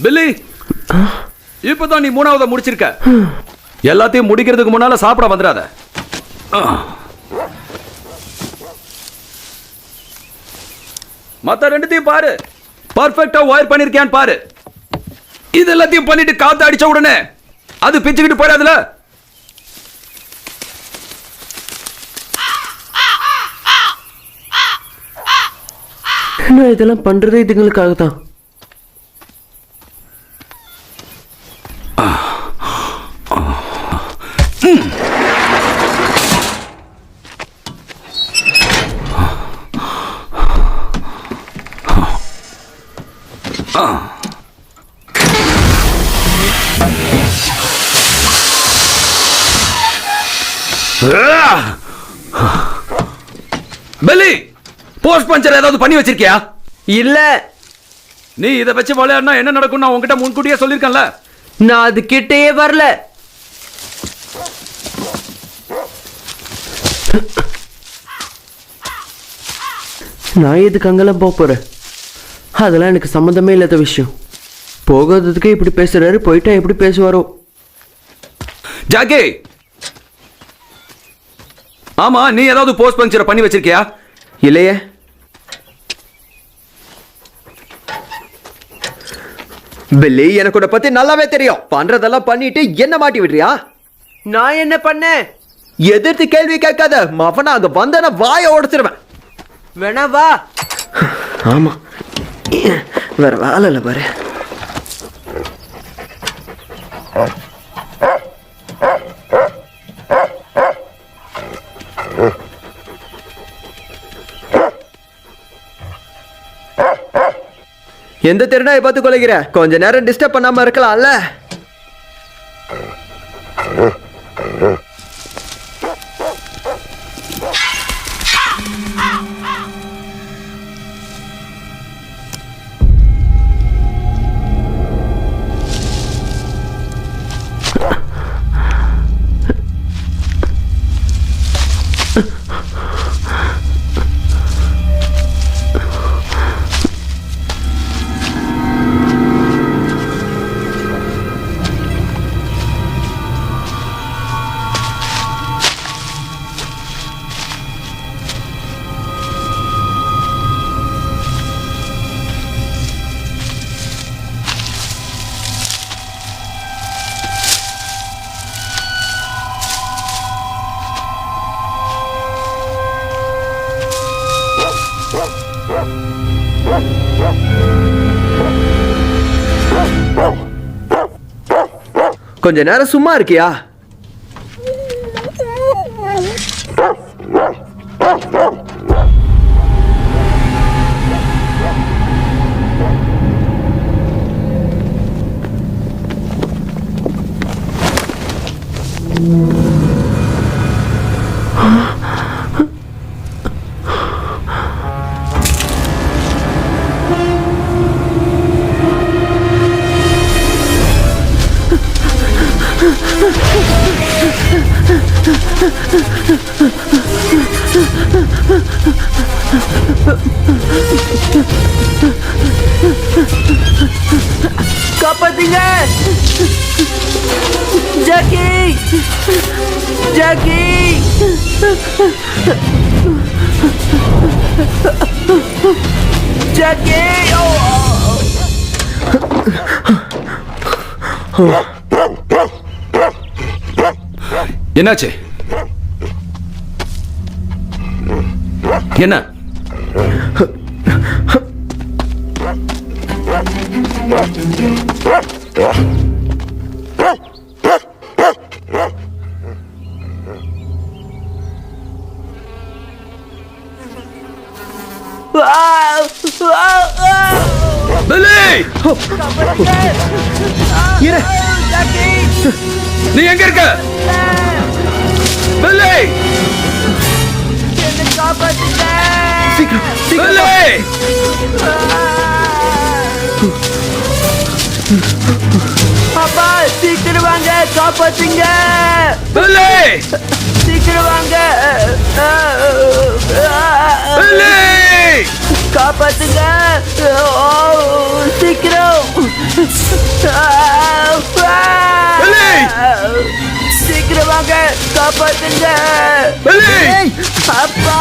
பில்லி, இப்பதான் நீ 3வது முடிச்சிருக்க. எல்லாத்தையும் முடிக்கிறதுக்கு முன்னால சாப்பிட வந்துடாத. மத்த ரெண்டுத்தையும் பாரு, பர்ஃபெக்ட்டா வயர் பண்ணிருக்கியான்னு பாரு. இது எல்லாத்தையும் பண்ணிட்டு காத்து அடிச்ச உடனே அது பிச்சுக்கிட்டு போயிடாதுல. நான் இதெல்லாம் பண்றதே இதுங்களுக்காக தான். பெல்லி, போஸ்ட் பஞ்சர் ஏதாவது பண்ணி வச்சிருக்கியா? இல்ல. நீ இதை வச்சு விளையாடினா என்ன நடக்கும் நான் உன்கிட்ட முன்கூட்டியே சொல்லிருக்கேன்ல. நான் அது கிட்டேயே வரல. நான் எதுக்கு அங்கெல்லாம் போறேன்? அதெல்லாம் எனக்கு சம்மந்தமே இல்லாத விஷயம். போகாததுக்கு இப்படி பேசுறாரு, போயிட்டா எப்படி பேசுவாரோ. ஜாக்கி, ஆமா, நீ ஏதாவது போஸ்ட் பஞ்சரை பண்ணி வச்சிருக்கியா? இல்லையே. பில்லி, எனக்கு உன்னை பத்தி நல்லாவே தெரியும். பண்றதெல்லாம் பண்ணிட்டு என்ன மாட்டி விடுறியா? நான் என்ன பண்ணேன்? எதிர்த்து கேள்வி கேட்காத. மவனா அங்க வந்தன வாயை உடைச்சிருவேன். வேணா வா. ஆமா, வேற வேலை இல்லை பாரு. எந்த திருநாயை பார்த்து கொலைகிற? கொஞ்ச நேரம் டிஸ்டர்ப் பண்ணாம இருக்கலாம்ல. கொஞ்ச நேரம் சும்மா இருக்கியா? காப்பாத்தீங்க! ஜாக்கி! ஜாக்கி! ஜாக்கி! என்னாச்சு? என்ன? நீ எங்க இருக்க? அப்பா, சீக்கிரம் வாங்க, காப்பாத்துங்க! சீக்கிரம் வாங்க! காப்பாத்துங்க. சீக்கிரம் சீக்கிரம் வாங்க, காப்பாத்துங்க. அப்பா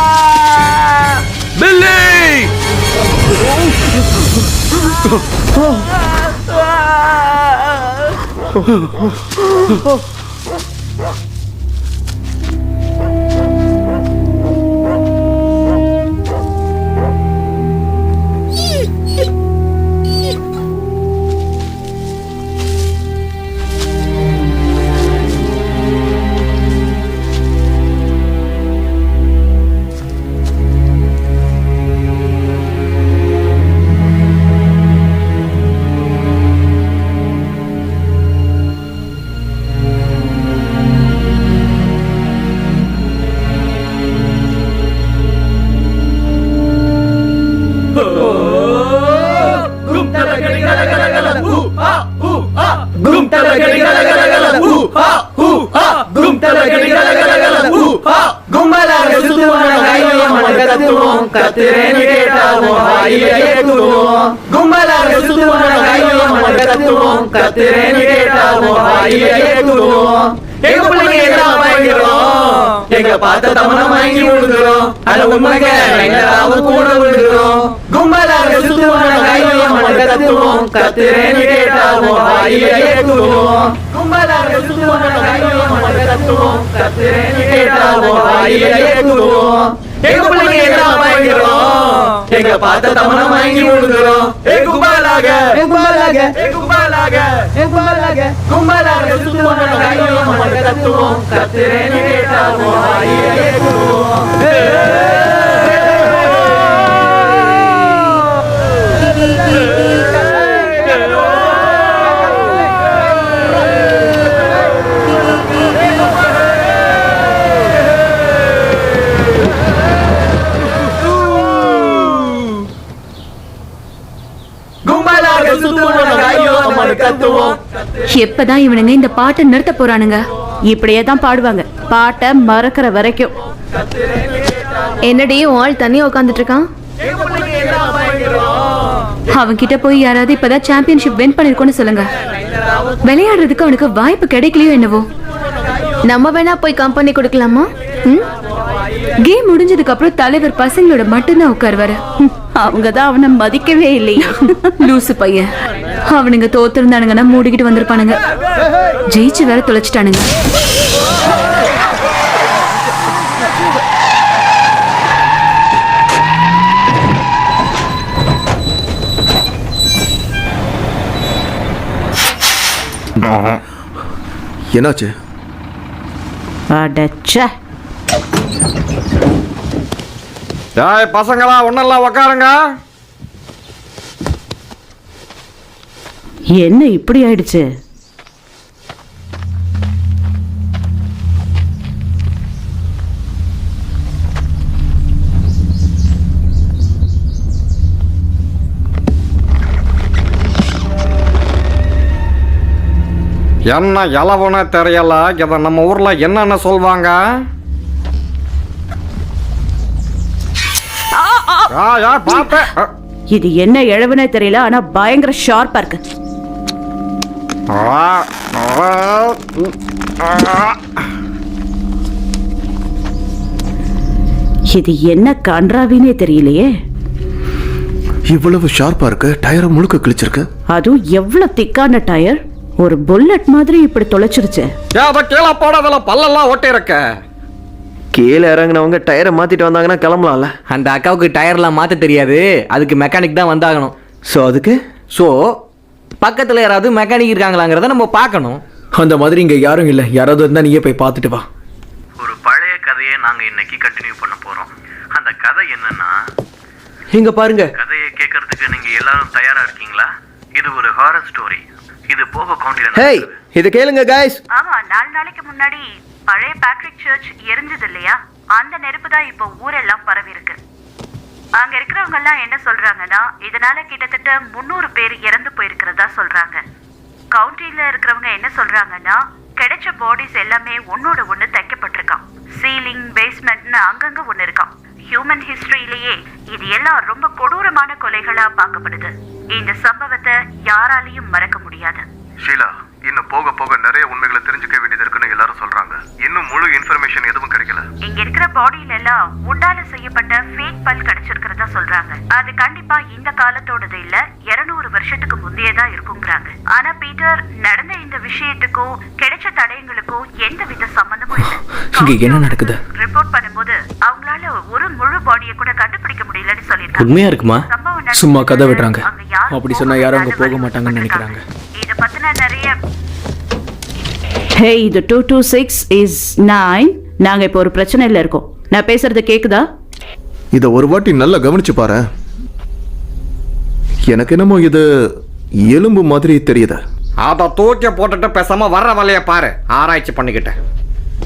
பில்லி! கும்பலாக சுத்துவோம், கையமன கத்துவோம், கத்துறேன்னு கேட்டாவோம், வாயில ஏத்துவோம். கும்பலாக சுத்துவோம், கையமன கத்துவோம், கத்துறேன்னு கேட்டாவோம், வாயில ஏத்துவோம். எங்க பிள்ளைங்க எல்லாம் வாங்கிக்கிறோம், எங்க பார்த்த தமனம் வாங்கி விழுகிறோம். அது உண்மைங்க, எங்களாவது கூட விழுகிறோம். கும்பலாக சுத்துவோம், கையமன கத்துவோம், கத்துறேன்னு கேட்டாவோம், வாயில ஏத்துவோம். கும்பலாக சுத்துவோம், கையமன கத்துவோம், கத்துறேன்னு கேட்டாவோம், வாயில ஏத்துவோம். எங்க பிள்ளைங்க எல்லாம் வாங்கிக்கிறோம், எங்க பார்த்த தமனம் வாங்கி விழுகிறோம். கும்பலாக கும்பலாக கும்பலாக கும்பலாக கும்பலாக சுத்துவோம், கையமன கத்துவோம், கத்துறேன்னு கேட்டாவோம், வாயில ஏத்துவோம். எப்பதான் இவனுங்க இந்த பாட்டை நிறுத்த போறானுங்க? இப்படியே தான் பாடுவாங்க, பாட்டை மறக்கிற வரைக்கும். என்னடி ஆள் தனியா உட்காந்துட்டு இருக்கான்? அவன் கிட்ட போய் யாராவது இப்பதான் சாம்பியன்ஷிப் வின் பண்ணிருக்கோன்னு சொல்லுங்க. விளையாடுறதுக்கு அவனுக்கு வாய்ப்பு கிடைக்கலையோ என்னவோ. நம்ம வேணா போய் கம்பெனி கொடுக்கலாமா? கேம் முடிஞ்சதுக்கு அப்புறம் தலைவர் பசங்களோட மட்டும்தான் உட்காருவாரு. அவங்கதான் அவனை மதிக்கவே இல்லையா? லூசு பையன். அவனுங்க தோத்திருந்தானுங்கன்னா மூடிக்கிட்டு வந்திருப்பானுங்க. ஜெயிச்சு வேற தொலைச்சிட்டானுங்க. என்னாச்சு? அடச்சே. ஏய் பசங்களா, ஒன்னெல்லாம் உக்காருங்க. என்ன இப்படி ஆயிடுச்சு? என்ன இலவுன்னு தெரியல. இதை நம்ம ஊர்ல என்னன்னு சொல்வாங்க? இது என்ன இழவுனே தெரியல, ஆனா பயங்கர ஷார்ப்பா இருக்கு. இது என்ன கன்றாவினே தெரியலையே. இவ்வளவு ஷார்ப்பா இருக்கு, டயரை முழுக்க கிழிச்சிருக்கு. அதுவும் எவ்வளவு திக்கான டயர், ஒரு புல்லட் மாதிரி இப்படி தொலைச்சிருச்சு. கீழே போடாதல, பல்லெல்லாம் ஓட்டி இருக்க. கீழே இறங்கினவங்க டயரை மாத்திட்டு வந்தாங்கன்னா கிளம்பலாம்ல. அந்த அக்காவுக்கு டயர்லாம் மாற்ற தெரியாது, அதுக்கு மெக்கானிக் தான் வந்தாகணும். ஸோ அதுக்கு பக்கத்தில் யாராவது மெக்கானிக் இருக்காங்களாங்கிறத நம்ம பார்க்கணும். அந்த மாதிரி இங்கே யாரும் இல்லை. யாராவது இருந்தால் நீயே போய் பார்த்துட்டு வா. ஒரு பழைய கதையை நாங்கள் இன்னைக்கு கண்டினியூ பண்ண போகிறோம். அந்த கதை என்னன்னா, இங்க பாருங்க. கதையை கேட்கறதுக்கு நீங்கள் எல்லாரும் தயாரா இருக்கீங்களா? இது ஒரு ஹாரர் ஸ்டோரி. இது போகோ கவுண்டில. ஹேய், இது கேளுங்க கைஸ். ஆமா, 4 நாளைக்கு முன்னாடி பழைய பேட்ரிக் சர்ச் எரிஞ்சது இல்லையா? அந்த நெருப்பு தான் இப்போ ஊரெல்லாம் பரவி இருக்கு. அங்க இருக்கிறவங்க எல்லாம் என்ன சொல்றாங்கன்னா, இதனால கிட்டத்தட்ட 300 பேர் இறந்து போயிருக்கிறதா சொல்றாங்க. கவுண்டில இருக்கிறவங்க என்ன சொல்றாங்கன்னா, கிடைச்ச பாடிஸ் எல்லாமே ஒன்னோட ஒண்ணு தைக்கப்பட்டிருக்கான். சீலிங், பேஸ்மெண்ட்னு அங்கங்க ஒண்ணு இருக்கான். ஹியூமன் ஹிஸ்டரியிலேயே இது எல்லாம் ரொம்ப கொடூரமான கொலைகளா பார்க்கப்படுது. இந்த சம்பவத்தை யாராலையும் மறக்க முடியாது. ஷீலா, இன்னும் போக போக நிறைய உண்மைகளை தெரிஞ்சுக்க வேண்டியது இருக்குன்னு எல்லாரும் சொல்றாங்க. இன்னும் முழு இன்ஃபர்மேஷன் எதுவும் கிடைக்கல. இங்க இருக்கிற பாடியில எல்லாம் உண்டால செய்யப்பட்ட ஃபேக் பல் கிடைச்சிருக்கிறதா சொல்றாங்க. அது கண்டிப்பா இந்த காலத்தோடது இல்ல, 200 வருஷத்துக்கு முந்தையதா இருக்குங்கிறாங்க. ஆனா பீட்டர், நடந்த இந்த விஷயத்துக்கும் கிடைச்ச தடயங்களுக்கும் எந்த வித சம்பந்தமும் இல்ல. இங்க என்ன நடக்குது? ரிப்போர்ட் பண்ணும்போது அவங்களால ஒரு முழு பாடியை கூட கண்டுபிடிக்க முடியலன்னு சொல்லிருக்காங்க. உண்மையா இருக்குமா? சம்பவம் நடந்த சும்மா கதை விடுறாங்க. அங்க யாரும் அப்படி சொன்னா யாரும் அங்க போக போகாத மாட்டாங்கன்னு நினைக்கிறாங்க. இத பத்தின நிறைய ஹே, இது 226 இஸ் 9. நாங்க இப்போ ஒரு பிரச்சனையில இருக்கோம். நான் பேசுறது கேக்குதா? இத ஒரு வாட்டி நல்லா கவனிச்சு பாரு. எனக்கு என்னமோ இது எலும்பு மாதிரி தெரியுது. அதை தூக்கி போட்டுட்டு பேசாம வர்ற வேலையை பாரு. ஆராய்ச்சி பண்ணிக்கிட்டேன்.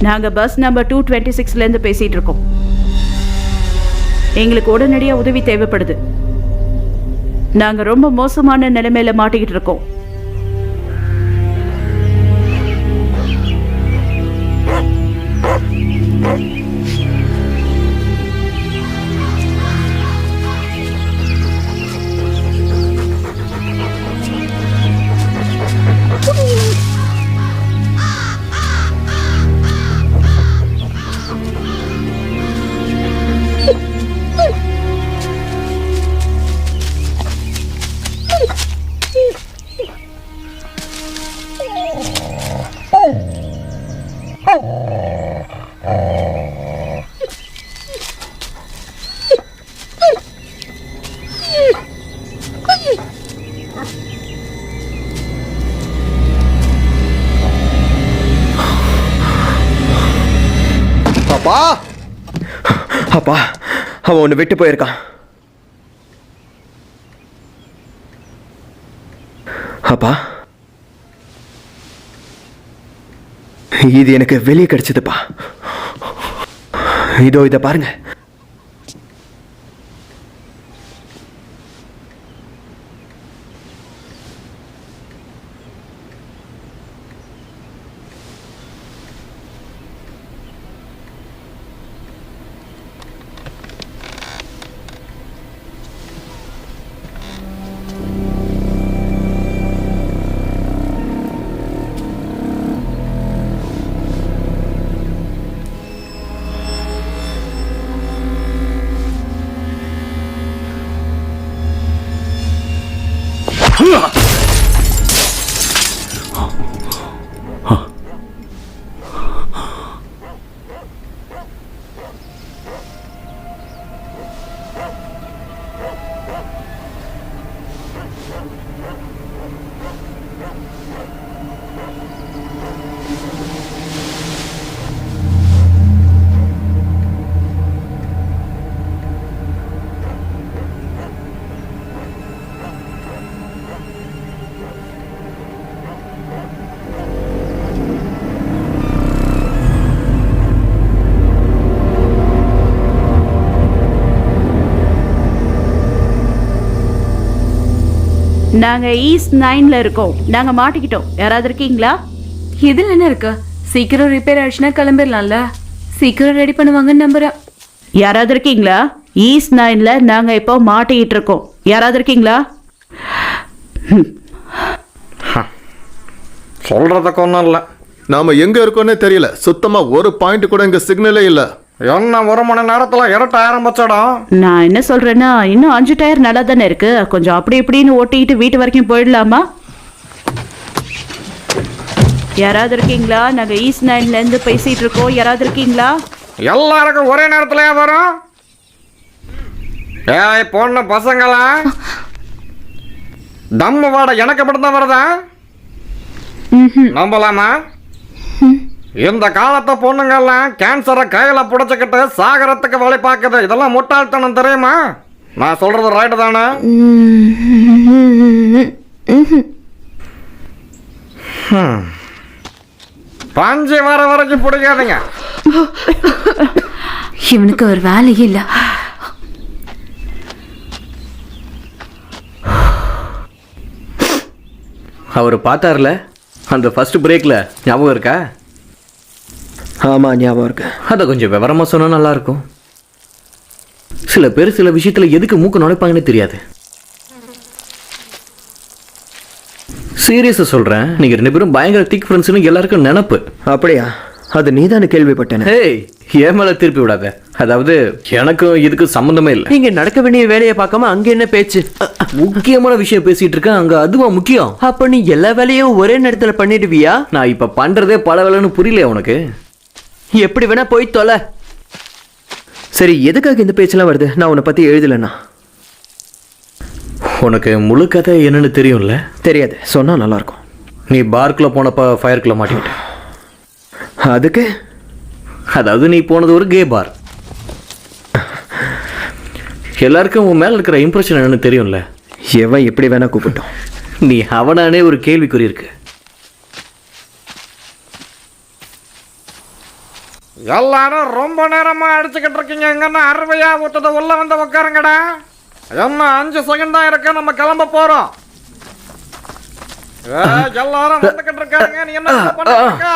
நாங்க பஸ் நம்பர் 226ல இருந்து பேசிட்டு இருக்கோம். எங்களுக்கு உடனடியா உதவி தேவைப்படுது. நாங்க ரொம்ப மோசமான நிலைமையில மாட்டிக்கிட்டு இருக்கோம். அப்பா, அப்பா, அவன் ஒன்று விட்டு போயிருக்கான். அப்பா, இது எனக்கு வெளியே கிடைச்சதுப்பா. இதோ இதை பாருங்க. நாங்க ஈஸ்ட் 9ல இருக்கோம். நாங்க மாட்டிக்கிட்டோம். யாராவது இருக்கீங்களா? இதில் என்ன இருக்கு? சீக்கிரம் ரிப்பேர் ஆயிடுச்சுன்னா கிளம்பிடலாம்ல. சீக்கிரம் ரெடி பண்ணுவாங்கன்னு நம்புறேன். யாராவது இருக்கீங்களா? ஈஸ்ட் 9ல நாங்க இப்போ மாட்டிக்கிட்டு இருக்கோம். யாராவது இருக்கீங்களா? சொல்றதுக்கு ஒன்றும் இல்லை. நாம எங்க இருக்கோன்னே தெரியல. சுத்தமா ஒரு பாயிண்ட் கூட இங்க சிக்னலே இல்ல. என்ன 1 மணி நேரத்துல இருட்ட ஆரம்பிச்சிடும். நான் என்ன சொல்றேன்னா, இன்னும் 5 டயர் நல்லா தானே இருக்கு. கொஞ்சம் அப்படி இப்படின்னு ஓட்டிக்கிட்டு வீட்டு வரைக்கும் போயிடலாமா? யாராவது இருக்கீங்களா? நாங்க ஈஸ்ட் 9ல இருந்து பேசிட்டு இருக்கோம். யாராவது இருக்கீங்களா? எல்லாருக்கும் ஒரே நேரத்திலேயே வரும். ஏய் பொண்ணு பசங்களா, தம்மு வாட எனக்கு மட்டும்தான் வருதா? நம்பலாமா? இந்த காலத்தை பொண்ணுங்கெல்லாம் கேன்சரை கையில புடைச்சுக்கிட்டு சாகரத்துக்கு வழி பார்க்குது. இதெல்லாம் முட்டாள்தனம் தெரியுமா? நான் சொல்றது ரைட்டு தானே? பஞ்சு வர வரைக்கும் பிடிக்காதீங்க. இவனுக்கு ஒரு வேலையே இல்ல. அவர் பார்த்தார்ல அந்த ஃபர்ஸ்ட் பிரேக்ல, ஞாபகம் இருக்கா? ஆமா, ஞாபகம் இருக்கு. அதை கொஞ்சம் விவரமா சொன்னா நல்லா இருக்கும். சில பேர் சில விஷயத்துல எதுக்கு மூக்கு நுழைப்பாங்கன்னு தெரியாது. சீரியஸா சொல்றேன், நீங்க 2 பேரும் பயங்கர திக் ஃப்ரெண்ட்ஸ்னு எல்லாருக்கும் நினப்பு. அப்படியா? அது நீதானு கேள்விப்பட்டேன். ஹேய், ஏன் மேல திருப்பி விடாத. அதாவது எனக்கும் இதுக்கு சம்பந்தமே இல்லை. நீங்க நடக்க வேண்டிய வேலையை பார்க்காம அங்க என்ன பேச்சு? முக்கியமான விஷயம் பேசிட்டு இருக்கேன், அங்க அதுவா முக்கியம்? அப்ப நீ எல்லா வேலையும் ஒரே நேரத்துல பண்ணிடுவியா? நான் இப்ப பண்றதே பல வேலைன்னு புரியல உனக்கு? எப்படி வேணா போய் தொலை. சரி, எதுக்காக இந்த பேச்செல்லாம் வருது? நான் உன்னை பத்தி எழுதலண்ணா. உனக்கு முழு கதை என்னன்னு தெரியும்ல? தெரியாது, சொன்னா நல்லா இருக்கும். நீ பார்க்குள்ள போனப்ப ஃபயருக்குள்ள மாட்டிக்கிட்ட. அதுக்கு? அதாவது நீ போனது ஒரு கே பார். எல்லாருக்கும் உன் மேல இருக்கிற இம்ப்ரெஷன் என்னன்னு தெரியும்ல? எவன் எப்படி வேணா கூப்பிட்டோம். நீ அவனானே ஒரு கேள்விக்குறி இருக்கு. எல்லாரும் ரொம்ப நேரமா அடிச்சுக்கிட்டு இருக்கீங்க. எங்கன்னா அறுவையா ஊத்தத உள்ள வந்து உட்காருங்கடா. என்ன 5 செகண்ட் தான் இருக்கு, நம்ம கிளம்ப போறோம். எல்லாரும் வந்துகிட்டு இருக்காங்க. நீ என்ன பண்ணிட்டு இருக்க?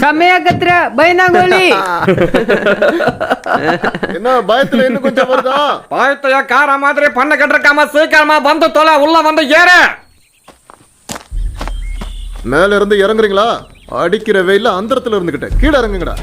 செம்மையா கத்துற பயந்தாங்கோலி. என்ன பயத்துல இன்னும் கொஞ்சம் வருதா? பயத்தையா கார மாதிரி பண்ண கட்டிருக்காம சீக்கிரமா வந்து தொலை. உள்ள வந்து ஏறு. மேல இருந்து இறங்குறீங்களா? அடிக்கிற வெயில அந்தரத்துல இருந்துகிட்ட கீழே இறங்குங்கடா.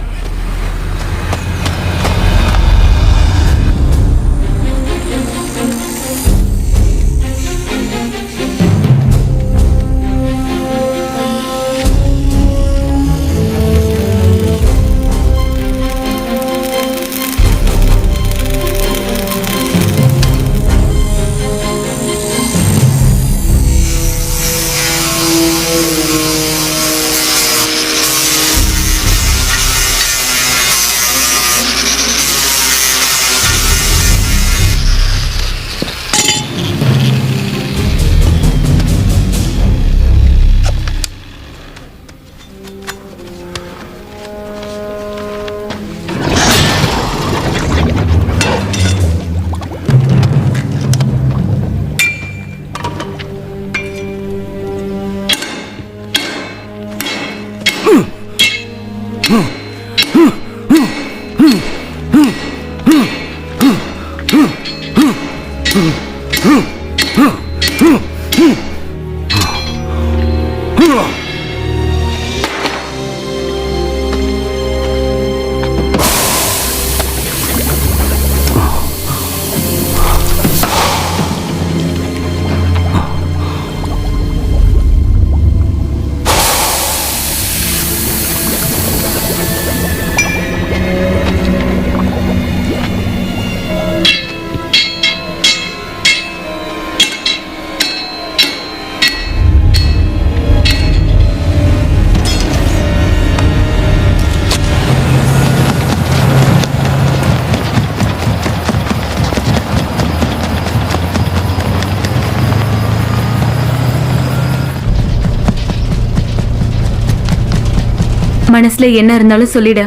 மனசுல என்ன இருந்தாலும் சொல்லிடு,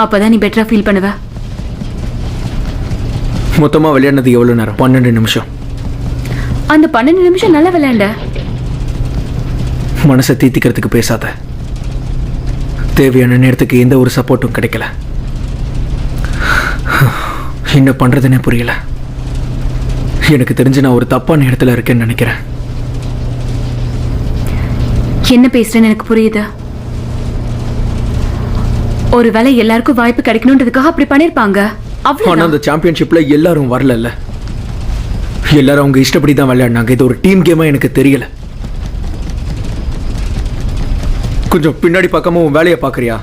அப்பதான் நீ பெட்டரா ஃபீல் பண்ணுவ. மொத்தமா விளையாடினது எவ்வளவு நேரம்? 12 நிமிஷம். அந்த 12 நிமிஷம் நல்லா விளையாண்ட. மனசை தீர்த்திக்கிறதுக்கு பேசாத. தேவையான நேரத்துக்கு எந்த ஒரு சப்போர்ட்டும் கிடைக்கல. என்ன பண்றதுன்னே புரியல. எனக்கு தெரிஞ்சு நான் ஒரு தப்பான இடத்துல இருக்கேன்னு நினைக்கிறேன். என்ன பேசுறேன்னு எனக்கு புரியுது. ஒருவேளை எல்லாருக்கும் வாய்ப்பு கிடைக்கணும்ன்றதுக்காக அப்படி பண்ணிருப்பாங்க. ஆனா அந்த சாம்பியன்ஷிப்ல எல்லாரும் வரல. எல்லாரும் அவங்க இஷ்டப்படி தான் விளையாடினாங்க. இது ஒரு டீம் கேமா எனக்கு தெரியல. கொஞ்சம் பின்னாடி பார்க்காம உன் வேலையை பார்க்கறியா?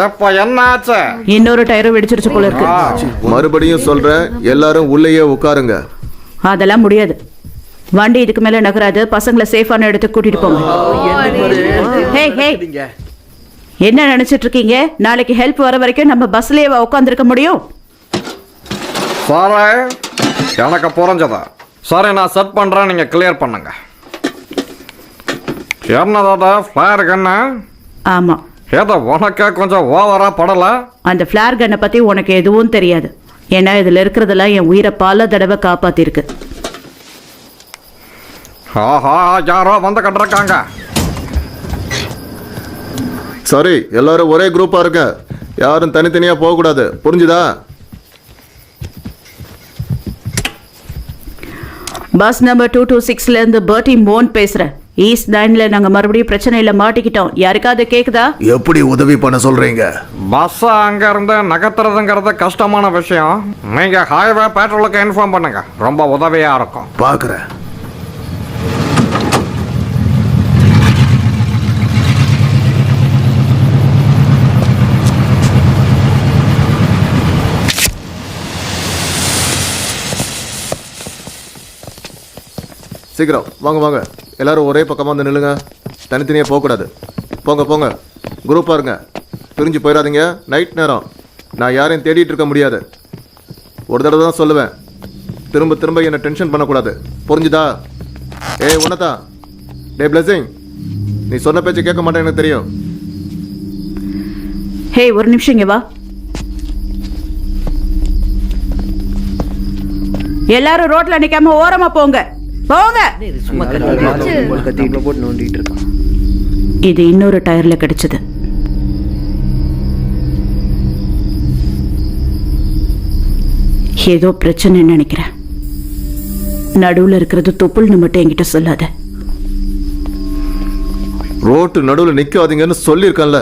எப்ப என்னாச்சு? இன்னொரு டயரும் வெடிச்சிருச்சு போல இருக்கு. மறுபடியும் சொல்றேன், எல்லாரும் உள்ளேயே உட்காருங்க. அதெல்லாம் முடியாது. வண்டி இதுக்கு மேல நகராது. பசங்களை சேஃபான இடத்துக்கு கூட்டிட்டு போங்க. ஹே ஹே, என்ன நினைச்சிட்டு இருக்கீங்க? நாளைக்கு ஹெல்ப் வர வரைக்கும் நம்ம பஸ்லயே உட்காந்துருக்க முடியும்? சாரே, எனக்கு புரிஞ்சதா? சரி, நான் செட் பண்றேன், நீங்க கிளியர் பண்ணுங்க. என்னதாடா ஃபிளேர் கண்ணா? ஆமா. ஏதோ உனக்கே கொஞ்சம் ஓவரா படல. அந்த ஃபிளேர் கன்னை பத்தி உனக்கு எதுவும் தெரியாது. ஏன்னா இதுல இருக்கிறதெல்லாம் என் உயிரை பல தடவை காப்பாத்திருக்கு. ஆஹா, யாரோ வந்து கண்டிருக்காங்க. சரி, எல்லாரும் ஒரே குரூப்பா இருக்க. யாரும் தனித்தனியா போக கூடாது, புரிஞ்சுதா? பஸ் நம்பர் 226ல இருந்து பர்ட்டி மோன் பேசுறேன். ஈஸ்ட் 9ல நாங்க மறுபடியும் பிரச்சனையில மாட்டிக்கிட்டோம். யாருக்காவது கேக்குதா? எப்படி உதவி பண்ண சொல்றீங்க? பஸ் அங்க இருந்து நகர்த்துறதுங்கிறது கஷ்டமான விஷயம். நீங்க ஹைவே பேட்ரோலுக்கு இன்ஃபார்ம் பண்ணுங்க, ரொம்ப உதவியா இருக்கும். பாக்குறேன். சீக்கிரம் வாங்க வாங்க, எல்லாரும் ஒரே பக்கமாக வந்து நில்லுங்க. தனித்தனியாக போகக்கூடாது. போங்க போங்க, குரூப்பாக இருங்க. பிரிஞ்சு போயிடாதீங்க. நைட் நேரம், நான் யாரையும் தேடிட்டு இருக்க முடியாது. ஒரு தடவை தான் சொல்லுவேன், திரும்ப திரும்ப என்னை டென்ஷன் பண்ணக்கூடாது, புரிஞ்சுதா? ஏய் உன்னதா, டே பிளஸிங், நீ சொன்ன பேச்சு கேட்க மாட்டேன், எனக்கு தெரியும். ஹே, ஒரு நிமிஷம் இங்க வா. எல்லாரும் ரோட்ல நிக்காம ஓரமா போங்க போங்க. இது இன்னொரு டயர்ல கிடைச்சது. ஏதோ பிரச்சனை நினைக்கிறேன். நடுவுல இருக்கிறது தொப்புள்னு மட்டும் என்கிட்ட சொல்லாத. ரோட்டு நடுவில் நிற்காதீங்கன்னு சொல்லியிருக்கேன்ல.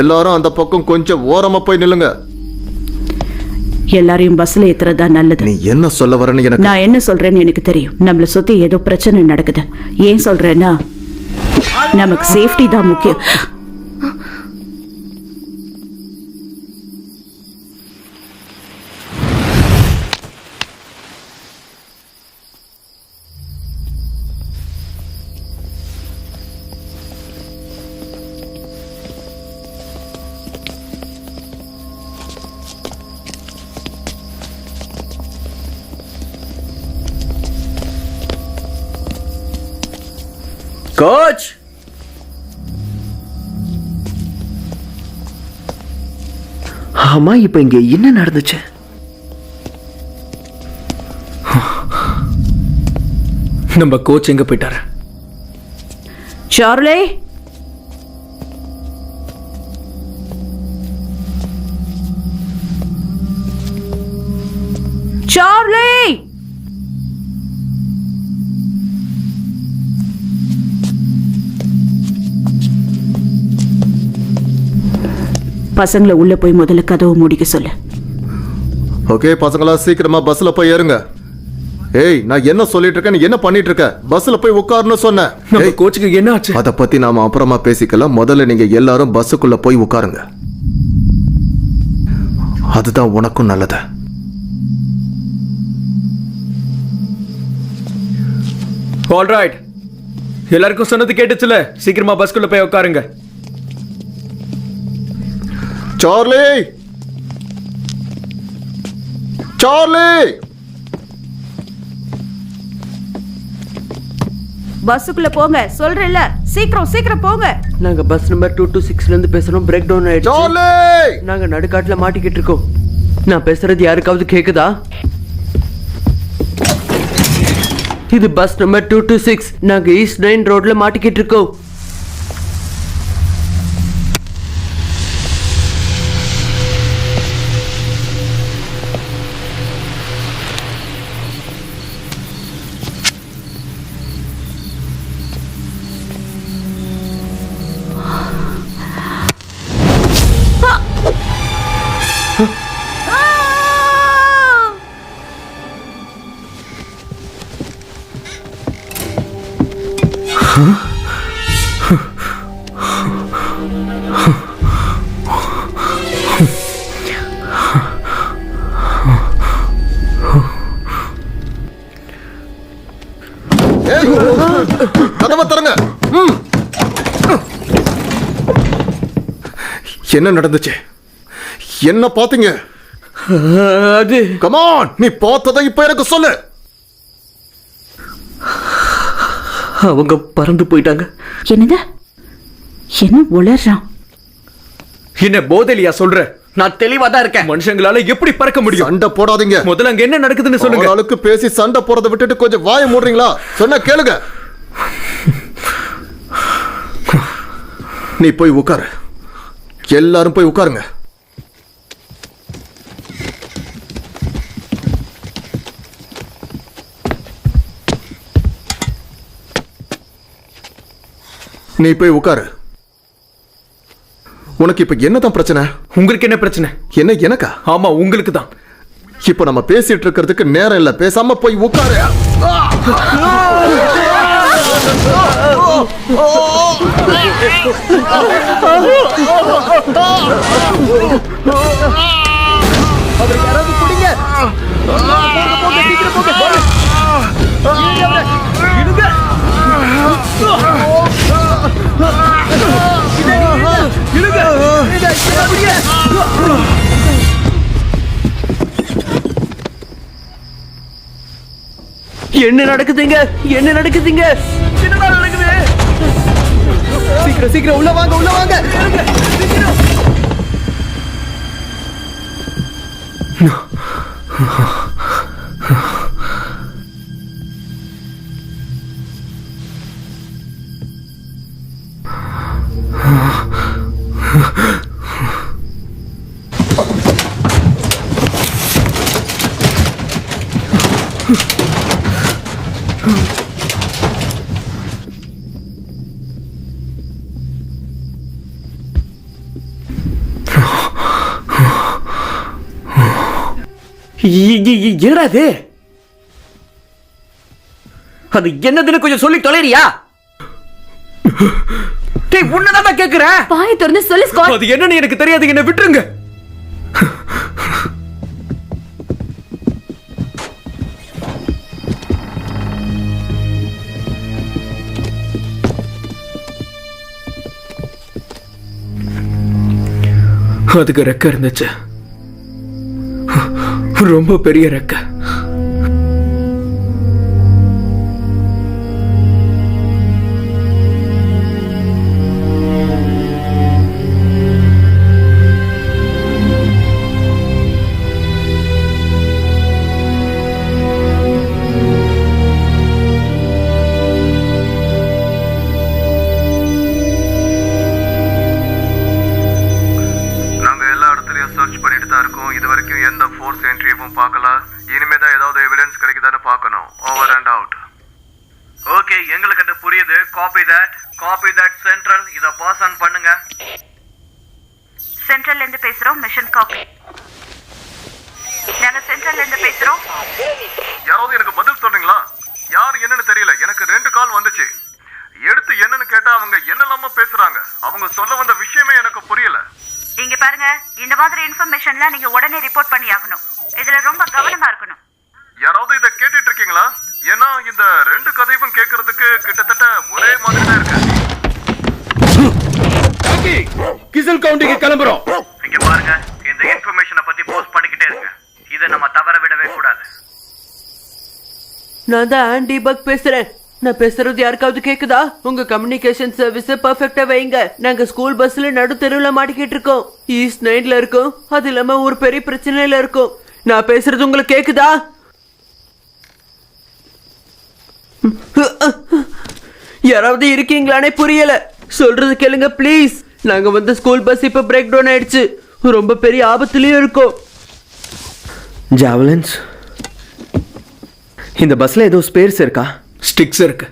எல்லாரும் அந்த பக்கம் கொஞ்சம் ஓரமாக போய் நில்லுங்க. எல்லாரையும் பஸ்ல ஏத்துறதா நல்லது. நீ என்ன சொல்ல வரன்னு எனக்கு. நான் என்ன சொல்றேன்னு எனக்கு தெரியும். நம்மள சுத்தி ஏதோ பிரச்சனை நடக்குது. ஏன் சொல்றேன்னா, நமக்கு சேஃப்டி தான் முக்கியம். கோச், ஆமா, இப்ப இங்க என்ன நடந்துச்சு? நம்ம கோச் எங்க போயிட்டாரு? சார்லி, சார்லி, பசங்களை உள்ள போய் முதல்ல கதவு மூடிக்க சொல்லு. ஓகே பசங்களா, சீக்கிரமா பஸ்ல போய் ஏறுங்க. ஏய், நான் என்ன சொல்லிட்டு இருக்கேன், நீ என்ன பண்ணிட்டு இருக்க? பஸ்ல போய் உட்காருன்னு சொன்னேன். நம்ம கோச்சுக்கு என்ன ஆச்சு? அத பத்தி நாம அப்புறமா பேசிக்கலாம். முதல்ல நீங்க எல்லாரும் பஸ்ஸுக்குள்ள போய் உட்காருங்க. அதுதான் உனக்கும் நல்லது. ஆல்ரைட், எல்லாருக்கும் சொன்னது கேட்டுச்சுல. சீக்கிரமா பஸ்க்குள்ள போய் உட்காருங்க. சார்லி, சார்லி, பஸ்ஸுக்குள்ள போங்க சொல்றேன்ல. சீக்கிரம் சீக்கிரம் போங்க. நாங்க பஸ் நம்பர் 226ல இருந்து பேசுறோம். பிரேக் டவுன் ஆயிடுச்சு. சார்லி, நாங்க நடுக்காட்டுல மாட்டிக்கிட்டு இருக்கோம். நான் பேசுறது யாருக்காவது கேக்குதா? இது பஸ் நம்பர் 226. நாங்க ஈஸ்ட் 9 ரோட்ல மாட்டிக்கிட்டு இருக்கோம். கதவை திறங்க. என்ன நடந்துச்சு? என்ன பாத்தீங்க? அது கமான், நீ பார்த்ததை இப்ப எனக்கு சொல்லு. அவங்க பறந்து போயிட்டாங்க. என்னது? என்ன உளறான்? என்ன போதையிலையா சொல்ற? நான் தெளிவா தான் இருக்கேன். மனுஷங்களால எப்படி பறக்க முடியும்? சண்டை போடாதீங்க. முதல்ல அங்க என்ன நடக்குதுன்னு சொல்லுங்க. ஆளுக்கு பேசி சண்டை போறதை விட்டுட்டு கொஞ்சம் வாயை மூடுறீங்களா? சொன்ன கேளுங்க. நீ போய் உட்காரு. எல்லாரும் போய் உட்காருங்க. நீ போய் உட்காரு. உனக்கு இப்ப என்னதான் பிரச்சனை? உங்களுக்கு என்ன பிரச்சனை? என்ன எனக்கா? ஆமா, உங்களுக்கு தான். இப்ப நம்ம பேசிட்டு இருக்கிறதுக்கு நேரம் இல்ல. பேசாம போய் உட்காரு. என்ன நடக்குதுங்க? என்ன நடக்குதுங்க? என்னடா நடக்குது? சீக்கிரம் சீக்கிரம் உள்ள வாங்க, உள்ள வாங்க. என்னடா இது? அது என்னதுன்னு கொஞ்சம் சொல்லி தொலைறியா? டேய், உன்னதான் கேக்குறேன். பாயை திறந்து சொல்லு ஸ்காட். அது என்னன்னு எனக்கு தெரியாது, என்ன விட்டுருங்க. அதுக்கு ரெக்க இருந்துச்சு, ரொம்ப பெரிய ரெக்க. சென்ட்ரல்ல இருந்து பேசுறோம். மிஷன் காப்பி. நாங்க சென்ட்ரல்ல இருந்து பேசுறோம். யாராவது எனக்கு பதில் சொல்றீங்களா? யார் என்னன்னு தெரியல. எனக்கு 2 கால் வந்துச்சு. எடுத்து என்னன்னு கேட்டா அவங்க என்னெல்லாமோ பேசுறாங்க. அவங்க சொல்ல வந்த விஷயமே எனக்கு புரியல. இங்க பாருங்க, இந்த மாதிரி இன்ஃபர்மேஷன்லாம் நீங்க உடனே ரிப்போர்ட் பண்ணி ஆகணும். இதுல ரொம்ப கவனமா இருக்கணும். யாராவது இதை கேட்டுட்டு இருக்கீங்களா? ஏன்னா இந்த 2 கதையும் கேட்கறதுக்கு கிட்டத்தட்ட ஒரே மாதிரி தான் இருக்கு. கிசல் கவுண்டிக்கு கிளம்புறோம். இங்க பாருங்க, இந்த இன்ஃபர்மேஷனை பத்தி போஸ்ட் பண்ணிக்கிட்டே இருங்க. இதை நம்ம தவற விடவே கூடாது. நான் தான் ஆண்டி பக் பேசுறேன். நான் பேசுறது யாருக்காவது கேக்குதா? உங்க கம்யூனிகேஷன் சர்வீஸ் பெர்ஃபெக்ட்டா வைங்க. நாங்க ஸ்கூல் பஸ்ல நடு தெருவுல மாட்டிக்கிட்டு இருக்கோம். ஈஸ்ட் நைட்ல இருக்கோம். அது இல்லாம ஒரு பெரிய பிரச்சனையில இருக்கோம். நான் பேசுறது உங்களுக்கு கேக்குதா? யாராவது இருக்கீங்களானே புரியல. சொல்றது கேளுங்க ப்ளீஸ். நாங்க வந்து ஸ்கூல் பஸ் இப்ப பிரேக் டவுன் ஆயிடுச்சு. ரொம்ப பெரிய ஆபத்துலயும் இருக்கோம். ஜாவலன்ஸ், இந்த பஸ்ல ஏதோ ஸ்பேர்ஸ் இருக்கா? ஸ்டிக்ஸ் இருக்கு.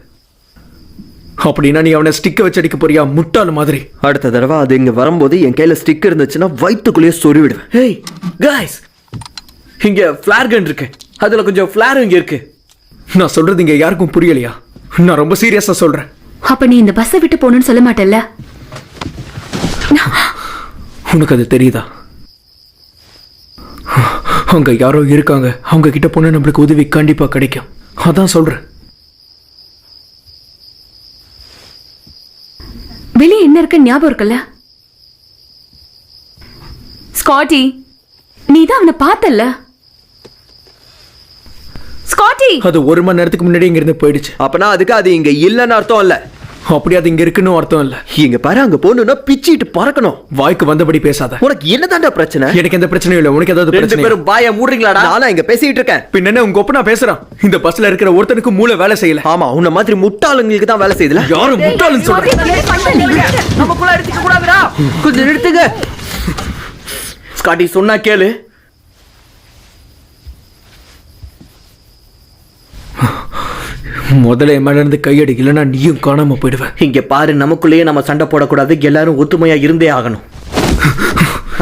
அப்படின்னா நீ அவனை ஸ்டிக்க வச்சு அடிக்க போறியா? முட்டாள் மாதிரி. அடுத்த தடவை அது இங்க வரும்போது என் கையில ஸ்டிக் இருந்துச்சுன்னா வயிற்றுக்குள்ளேயே சொறி விடுவேன். ஹேய் காய்ஸ், இங்க ஃபிளார் கன் இருக்கு. அதுல கொஞ்சம் ஃபிளார் இங்க இருக்கு. நான் சொல்றது இங்க யாருக்கும் புரியலையா? நான் ரொம்ப சீரியஸா சொல்றேன். அப்ப நீ இந்த பஸ்ஸை விட்டு போகணும்னு சொல்ல மாட்டல்ல? உனக்கு அது தெரியுதா? அங்க யாரோ இருக்காங்க, அவங்க கிட்ட போனா நம்மளுக்கு உதவி கண்டிப்பா கிடைக்கும். அதான் சொல்றேன். வெளியே என்ன இருக்கு ஞாபகம் இருக்குல்ல? ஸ்காட்டி, நீ தான் அவனை பார்த்தல்ல? ஸ்காட்டி, அது 1 மணி நேரத்துக்கு முன்னாடி இங்க இருந்து போயிடுச்சு. அப்பனா அதுக்கு அது இங்க இல்லன்னு அர்த்தம் இல்ல. அப்படி அது இங்க இருக்குன்னு அர்த்தம் இல்ல. இங்க பாரு, அங்க போகணும்னா பிச்சிட்டு பறக்கணும். வாய்க்கு வந்தபடி பேசாத. உனக்கு என்னதான்டா பிரச்சனை? எனக்கு எந்த பிரச்சனையும் இல்ல. உனக்கு ஏதாவது 2 பிரச்சனை? பேரும் பாய மூடுறீங்களாடா? நானா இங்க பேசிட்டு இருக்கேன். பின்ன உங்க ஒப்பனா பேசுறான். இந்த பஸ்ல இருக்கிற ஒருத்தனுக்கு மூளை வேலை செய்யல. ஆமா, உன்ன மாதிரி முட்டாளுங்களுக்கு தான் வேலை செய்யுதுல. யாரும் முட்டாளுன்னு சொல்றேன். நமக்குள்ள எடுத்துக்க கூடாதுடா. கொஞ்சம் நிறுத்துங்க. ஸ்காட்டி சொன்னா கேளு. முதல்ல என் மேல இருந்து கையடி, இல்லைன்னா நீயும் காணாம போயிடுவேன். இங்க பாரு, நமக்குள்ளேயே நம்ம சண்டை போடக்கூடாது. எல்லாரும் ஒத்துமையா இருந்தே ஆகணும்.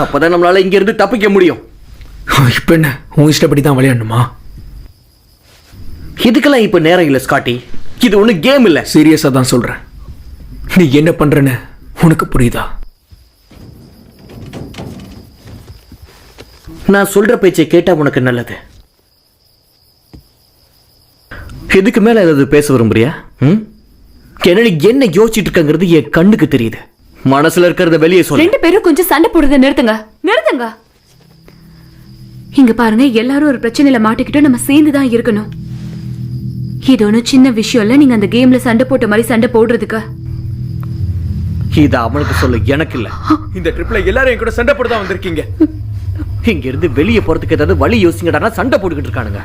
அப்பதான் நம்மளால இங்க இருந்து தப்பிக்க முடியும். இப்ப என்ன, உன் இஷ்டப்படி தான் விளையாடணுமா? இதுக்கெல்லாம் இப்ப நேரம் இல்ல ஸ்காட்டி. இது ஒண்ணு கேம் இல்ல. சீரியஸா தான் சொல்றேன். நீ என்ன பண்றன்னு உனக்கு புரியுதா? நான் சொல்ற பேச்சை கேட்டா உனக்கு நல்லது. இதுக்கு மேல ஏதாவது பேச விரும்புறியா? கென்னடி என்ன யோசிச்சுட்டு இருக்கங்கிறது என் கண்ணுக்கு தெரியுது. மனசுல இருக்கிறத வெளியே சொல்லு. 2 பேரும் கொஞ்சம் சண்டை போடுறத நிறுத்துங்க. இங்க பாருங்க, எல்லாரும் ஒரு பிரச்சனையில மாட்டிக்கிட்டு நம்ம சேர்ந்து தான் இருக்கணும். இது ஒன்னும் சின்ன விஷயம் இல்ல. நீங்க அந்த கேம்ல சண்டை போட்ட மாதிரி சண்டை போடுறதுக்கு. இது அவனுக்கு சொல்லு, எனக்கு இல்ல. இந்த ட்ரிப்ல எல்லாரும் என் கூட சண்டை போட்டு தான் வந்திருக்கீங்க. இங்க இருந்து வெளியே போறதுக்கு ஏதாவது வழி யோசிங்கடா. சண்டை போட்டுக்கிட்டு இருக்கானுங்க.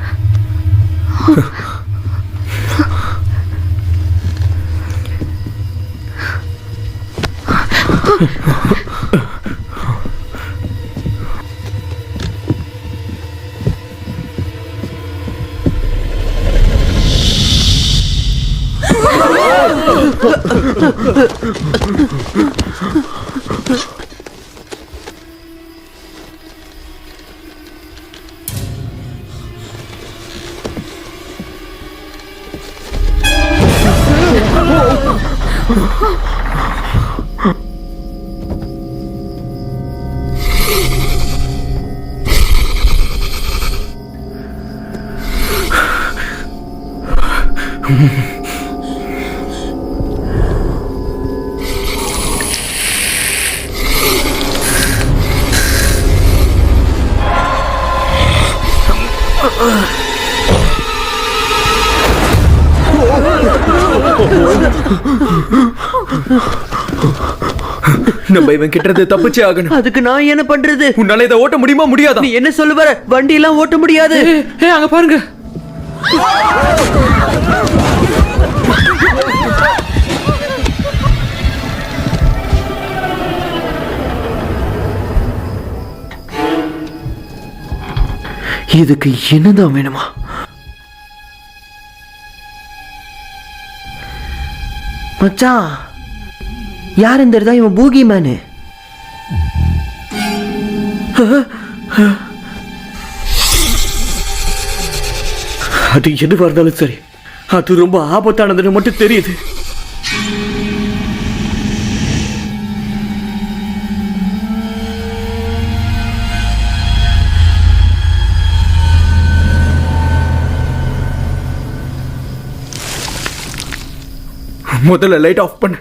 நம்ம இவன் கிட்ட தப்பிச்சே ஆகணும். அதுக்கு நான் என்ன பண்றது? உன்னால இதை ஓட்ட முடியுமா? முடியாதா? நீ என்ன சொல்ல வர? வண்டி எல்லாம் ஓட்ட முடியாது. அங்க பாருங்க. இதுக்கு என்னதான் வேணுமா? மச்சான், யார் இந்த இடத்துல? இவன் பூகி மேனு. அது எதுவாக இருந்தாலும் சரி, அது ரொம்ப ஆபத்தானதுன்னு மட்டும் தெரியுது. முதல்ல லைட் ஆஃப் பண்ணு.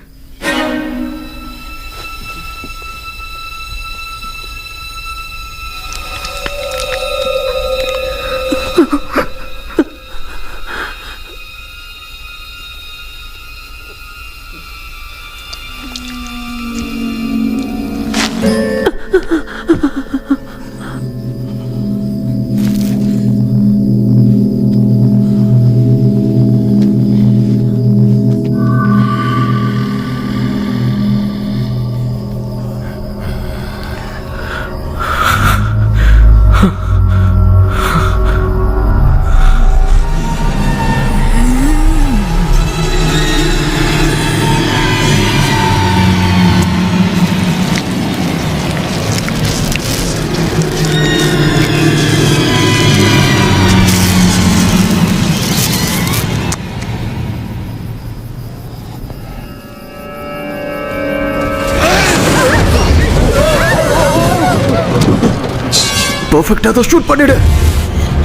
பெர்ஃபெக்ட்டா தான் ஷூட் பண்ணிடு.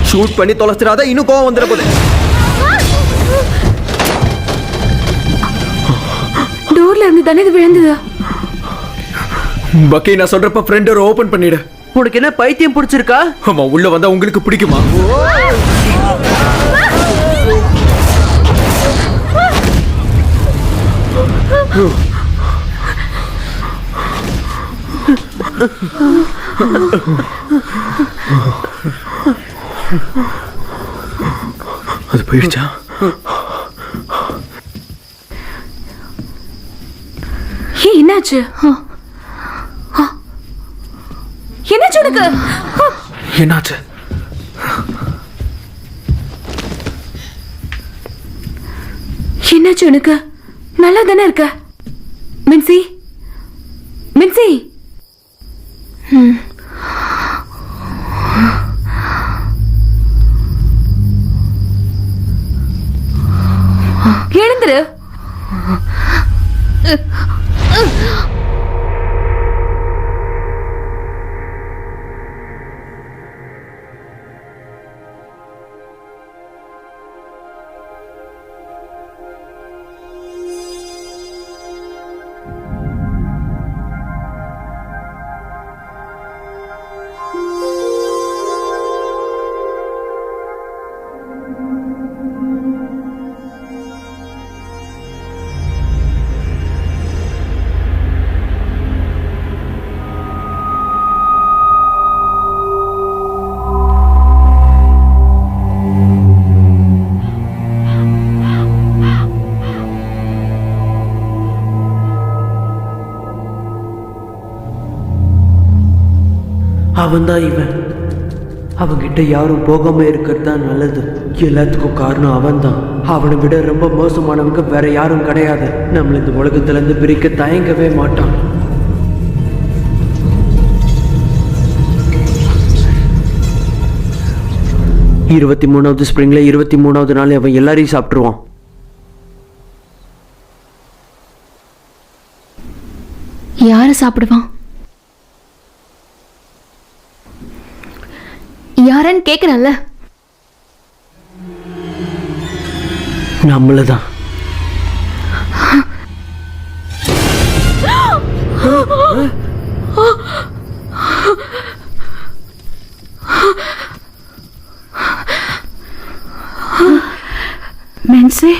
ஷூட் பண்ணி தொலைச்சிடாத, இன்னும் கோவம் வந்துட போகுது. டோர்ல இருந்து தானே இது விழுந்தது. பக்கி நான் சொல்றப்ப ஃப்ரண்ட் டோர் ஓபன் பண்ணிடு. உனக்கு என்ன பைத்தியம் பிடிச்சிருக்கா? ஆமா, உள்ள வந்தா உங்களுக்கு பிடிக்குமா? அது போயிடுச்சா? என்னாச்சு? என்னாச்சு உனக்கு? என்னாச்சு? என்னாச்சு உனக்கு? நல்லா தானே இருக்க மின்சி? மின்சி, எழுந்துரு. அவன்தான் இவன். அவன்கிட்ட யாரும் போகாம இருக்கிறது தான் நல்லது. எல்லாத்துக்கும் காரணம் அவன்தான். அவனை விட ரொம்ப மோசமானவங்க வேற யாரும் கிடையாது. நம்மள இந்த உலகத்துல இருந்து பிரிக்க தயங்கவே மாட்டான். இருபத்தி 23வது ஸ்ப்ரிங்ல 23வது நாள் அவன் எல்லாரையும் சாப்பிட்டுருவான். யார சாப்பிடுவான்? யாரன்னு கேக்குறல்ல? நம்மளதான். மென்சி,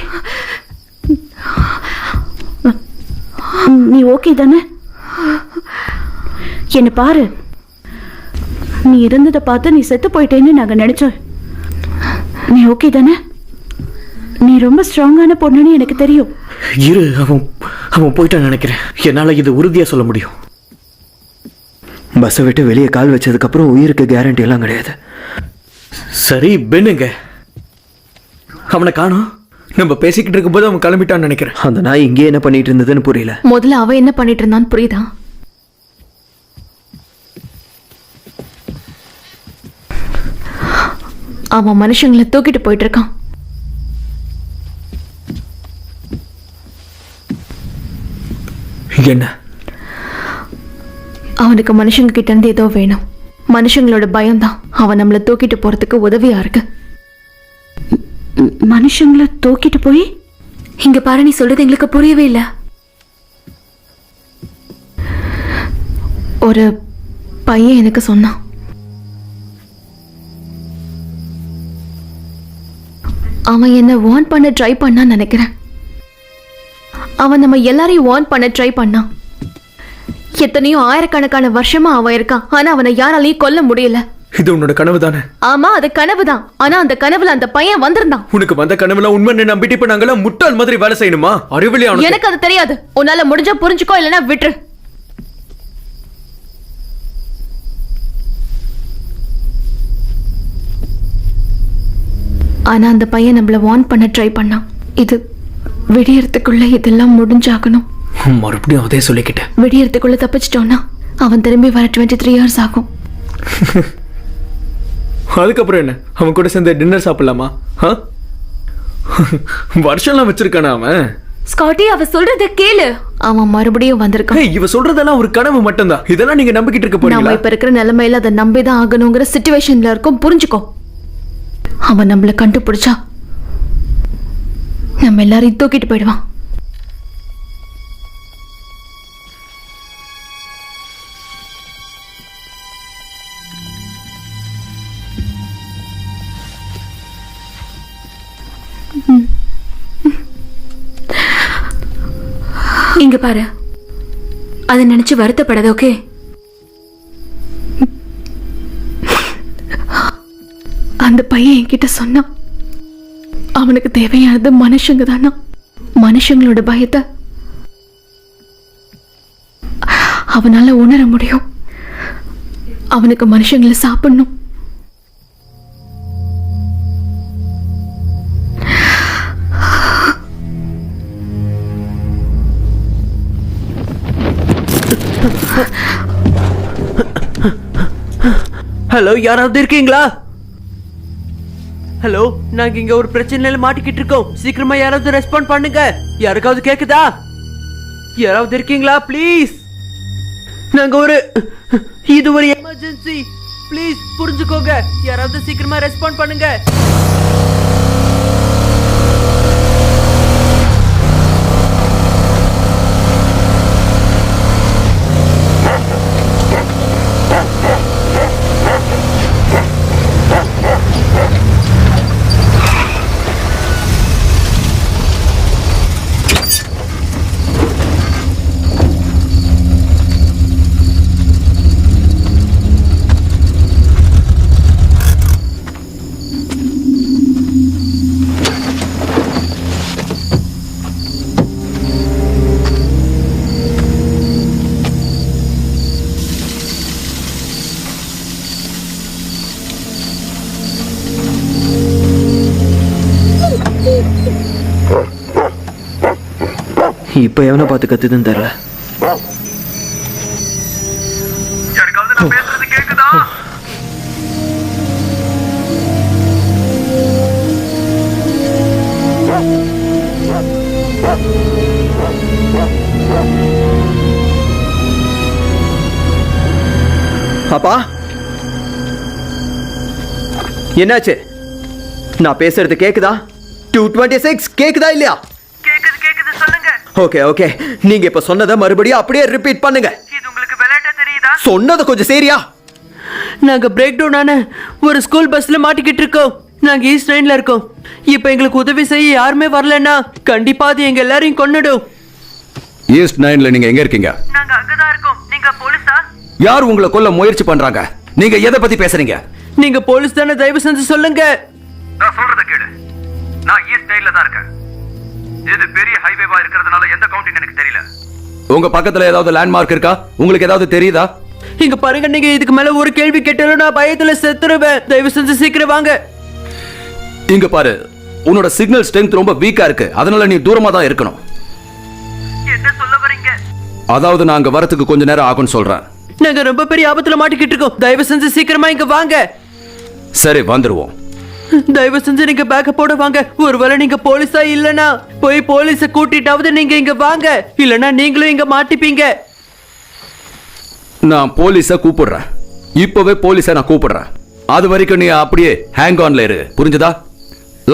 நீ ஓகே தானே? என்ன பாரு, நீ இருந்ததை பார்த்து நீ செத்து போயிட்டேன்னு நாங்க நினைச்சோம். நீ ஓகே தானே? நீ ரொம்ப ஸ்ட்ராங்கான பொண்ணுன்னு எனக்கு தெரியும். இரு, அவன் போயிட்டான்னு நினைக்கிறேன். என்னால இது உறுதியா சொல்ல முடியும். பஸ்ஸை விட்டு வெளியே கால் வச்சதுக்கு அப்புறம் உயிருக்கு கேரண்டி எல்லாம் கிடையாது. சரி, பெண்ணுங்க அவனை காணோம். நம்ம பேசிக்கிட்டு இருக்கும்போது அவன் கிளம்பிட்டான்னு நினைக்கிறேன். அந்த நாய் இங்கே என்ன பண்ணிட்டு இருந்ததுன்னு புரியல. முதல்ல அவ என்ன பண்ணிட்டு இருந்தான்னு புரியுதா? அவன் மனுஷங்களை தூக்கிட்டு போயிட்டு இருக்கான். என்ன? அவனுக்கு மனுஷங்க கிட்ட இருந்து ஏதோ வேணும். மனுஷங்களோட பயம்தான் அவன் நம்மளை தூக்கிட்டு போறதுக்கு உதவியா இருக்கு. மனுஷங்களை தூக்கிட்டு போய்? இங்க பாரு, நீ சொல்றது எங்களுக்கு புரியவே இல்ல. ஒரு பையன் எனக்கு சொன்னான். அவன் என்ன வார்ன் பண்ண ட்ரை பண்ணான்னு நினைக்கிறேன். அவன் நம்ம எல்லாரையும் வார்ன் பண்ண ட்ரை பண்ணான். எத்தனையோ ஆயிரக்கணக்கான வருஷமா அவன் இருக்கான். ஆனா அவனை யாராலையும் கொல்ல முடியல. இது உன்னோட கனவு தானே? ஆமா, அது கனவுதான். ஆனா அந்த கனவுல அந்த பையன் வந்திருந்தான். உனக்கு வந்த கனவுல உண்மை நம்பிட்டு இப்ப நாங்கெல்லாம் முட்டாள் மாதிரி வேலை செய்யணுமா? அறிவிலியா? எனக்கு அது தெரியாது. உன்னால முடிஞ்சா புரிஞ்சுக்கோ, இல்லைன்னா விட்டுரு. ஆனா அந்த பையன் நம்மள வார்ன் பண்ண ட்ரை பண்ணான். இது விடியறதுக்குள்ள இதெல்லாம் முடிஞ்சாகணும். மறுபடியும் அதே சொல்லிக்கிட்டேன். விடியறதுக்குள்ள தப்பிச்சிட்டோம்னா அவன் திரும்பி வர 23 years ஆகும். அதுக்கப்புறம் என்ன? அவன் கூட சேர்ந்து டின்னர் சாப்பிடலாமா? வருஷம்லாம் வச்சிருக்கானா அவன்? ஸ்காட்டி அவ சொல்றத கேளு. அவன் மறுபடியும் வந்திருக்கான். ஏய், இவ சொல்றதெல்லாம் ஒரு கனவு மட்டும்தான். இதெல்லாம் நீங்க நம்பிக்கிட்டு இருக்க நாம போறீங்களா? இப்ப இருக்கிற நிலைமையில அதை நம்பிதான் ஆகணுங்கிற சிச்சுவேஷன்ல இருக்கும். புரிஞ்சுக்கோ. அவன் நம்மள கண்டுபிடிச்சா நம்ம எல்லாரையும் தூக்கிட்டு போயிடுவான். இங்க பாரு, அதை நினைச்சு வருத்தப்படாத. ஓகே, அந்த பையன் என்கிட்ட சொன்னான், அவனுக்கு தேவையானது மனுஷங்க தானா. மனுஷங்களோட பயத்தை அவனால உணர முடியும். அவனுக்கு மனுஷங்களை சாப்பிடணும். ஹலோ, யாராவது இருக்கீங்களா? ஹலோ, நாங்க இங்க ஒரு பிரச்சனையில மாட்டிக்கிட்டு இருக்கோம். சீக்கிரமா யாராவது ரெஸ்பாண்ட் பண்ணுங்க. யாருக்காவது கேக்குதா? யாராவது இருக்கீங்களா? ப்ளீஸ், நாங்க இது ஒரு எமர்ஜென்சி. ப்ளீஸ் புரிஞ்சுக்கோங்க. யாராவது சீக்கிரமா ரெஸ்பாண்ட் பண்ணுங்க. இப்ப எவனை பார்த்து கத்துதுன்னு தெரியல. யாருக்காவது நான் பேசுறது கேக்குதா? அப்பா, என்னாச்சு? நான் பேசுறது கேக்குதா? 226 கேக்குதா இல்லையா? கேக்குது சொல்லுங்க. ஓகே ஓகே, நீங்க இப்ப சொன்னதை மறுபடியும் அப்படியே ரிப்பீட் பண்ணுங்க. இது உங்களுக்கு விளையாட்டா தெரியுதா? சொன்னதை கொஞ்சம் சரியா? நாங்க பிரேக் டவுன் ஆன ஒரு ஸ்கூல் பஸ்ல மாட்டிக்கிட்டு இருக்கோம். நாங்க ஈஸ்ட் லைன்ல இருக்கோம். இப்ப எங்களுக்கு உதவி செய்ய யாருமே வரலன்னா கண்டிப்பா அது எங்க எல்லாரையும் கொன்னுடும். ஈஸ்ட் 9ல நீங்க எங்க இருக்கீங்க? நாங்க அங்கதான் இருக்கோம். நீங்க போலீஸா? யார் உங்களை கொல்ல முயற்சி பண்றாங்க? நீங்க எதை பத்தி பேசுறீங்க? நீங்க போலீஸ் தானே? தயவு செஞ்சு சொல்லுங்க. நான் சொல்றத கேளு. நான் ஈஸ்ட் சைடுல தான் இருக்கேன். இது பெரிய ஹைவேவா இருக்கிறதுனால எந்த கவுண்டிங் எனக்கு தெரியல. உங்க பக்கத்துல ஏதாவது லேண்ட்மார்க் இருக்கா? உங்களுக்கு ஏதாவது தெரியுதா? இங்க பாருங்க, நீங்க இதுக்கு மேல ஒரு கேள்வி கேட்டாலும் நான் பயத்துல செத்துருவேன். தயவு செஞ்சு சீக்கிரம் வாங்க. இங்க பாரு, உன்னோட சிக்னல் ஸ்ட்ரென்த் ரொம்ப வீக்கா இருக்கு. அதனால நீ தூரமா தான் இருக்கணும். என்ன சொல்ல வரீங்க? அதாவது நான் அங்க வரதுக்கு கொஞ்ச நேரம் ஆகும்னு சொல்றேன். நாங்க ரொம்ப பெரிய ஆபத்துல மாட்டிக்கிட்டு இருக்கோம். தயவு செஞ்சு சீக்கிரமா இங்க வாங்க. சரி, வந்துருவோம். தயவு செஞ்சு நீங்க பேக்கப்போட வாங்க. ஒருவேளை நீங்க போலீஸா இல்லனா போய் போலீஸ கூட்டிட்டாவது நீங்க இங்க வாங்க. இல்லனா நீங்களும் இங்க மாட்டிப்பீங்க. நான் போலீஸ கூப்பிடுறேன். இப்பவே போலீஸ நான் கூப்பிடுறேன். அது வரைக்கும் நீ அப்படியே ஹேங் ஆன்ல இரு. புரிஞ்சதா?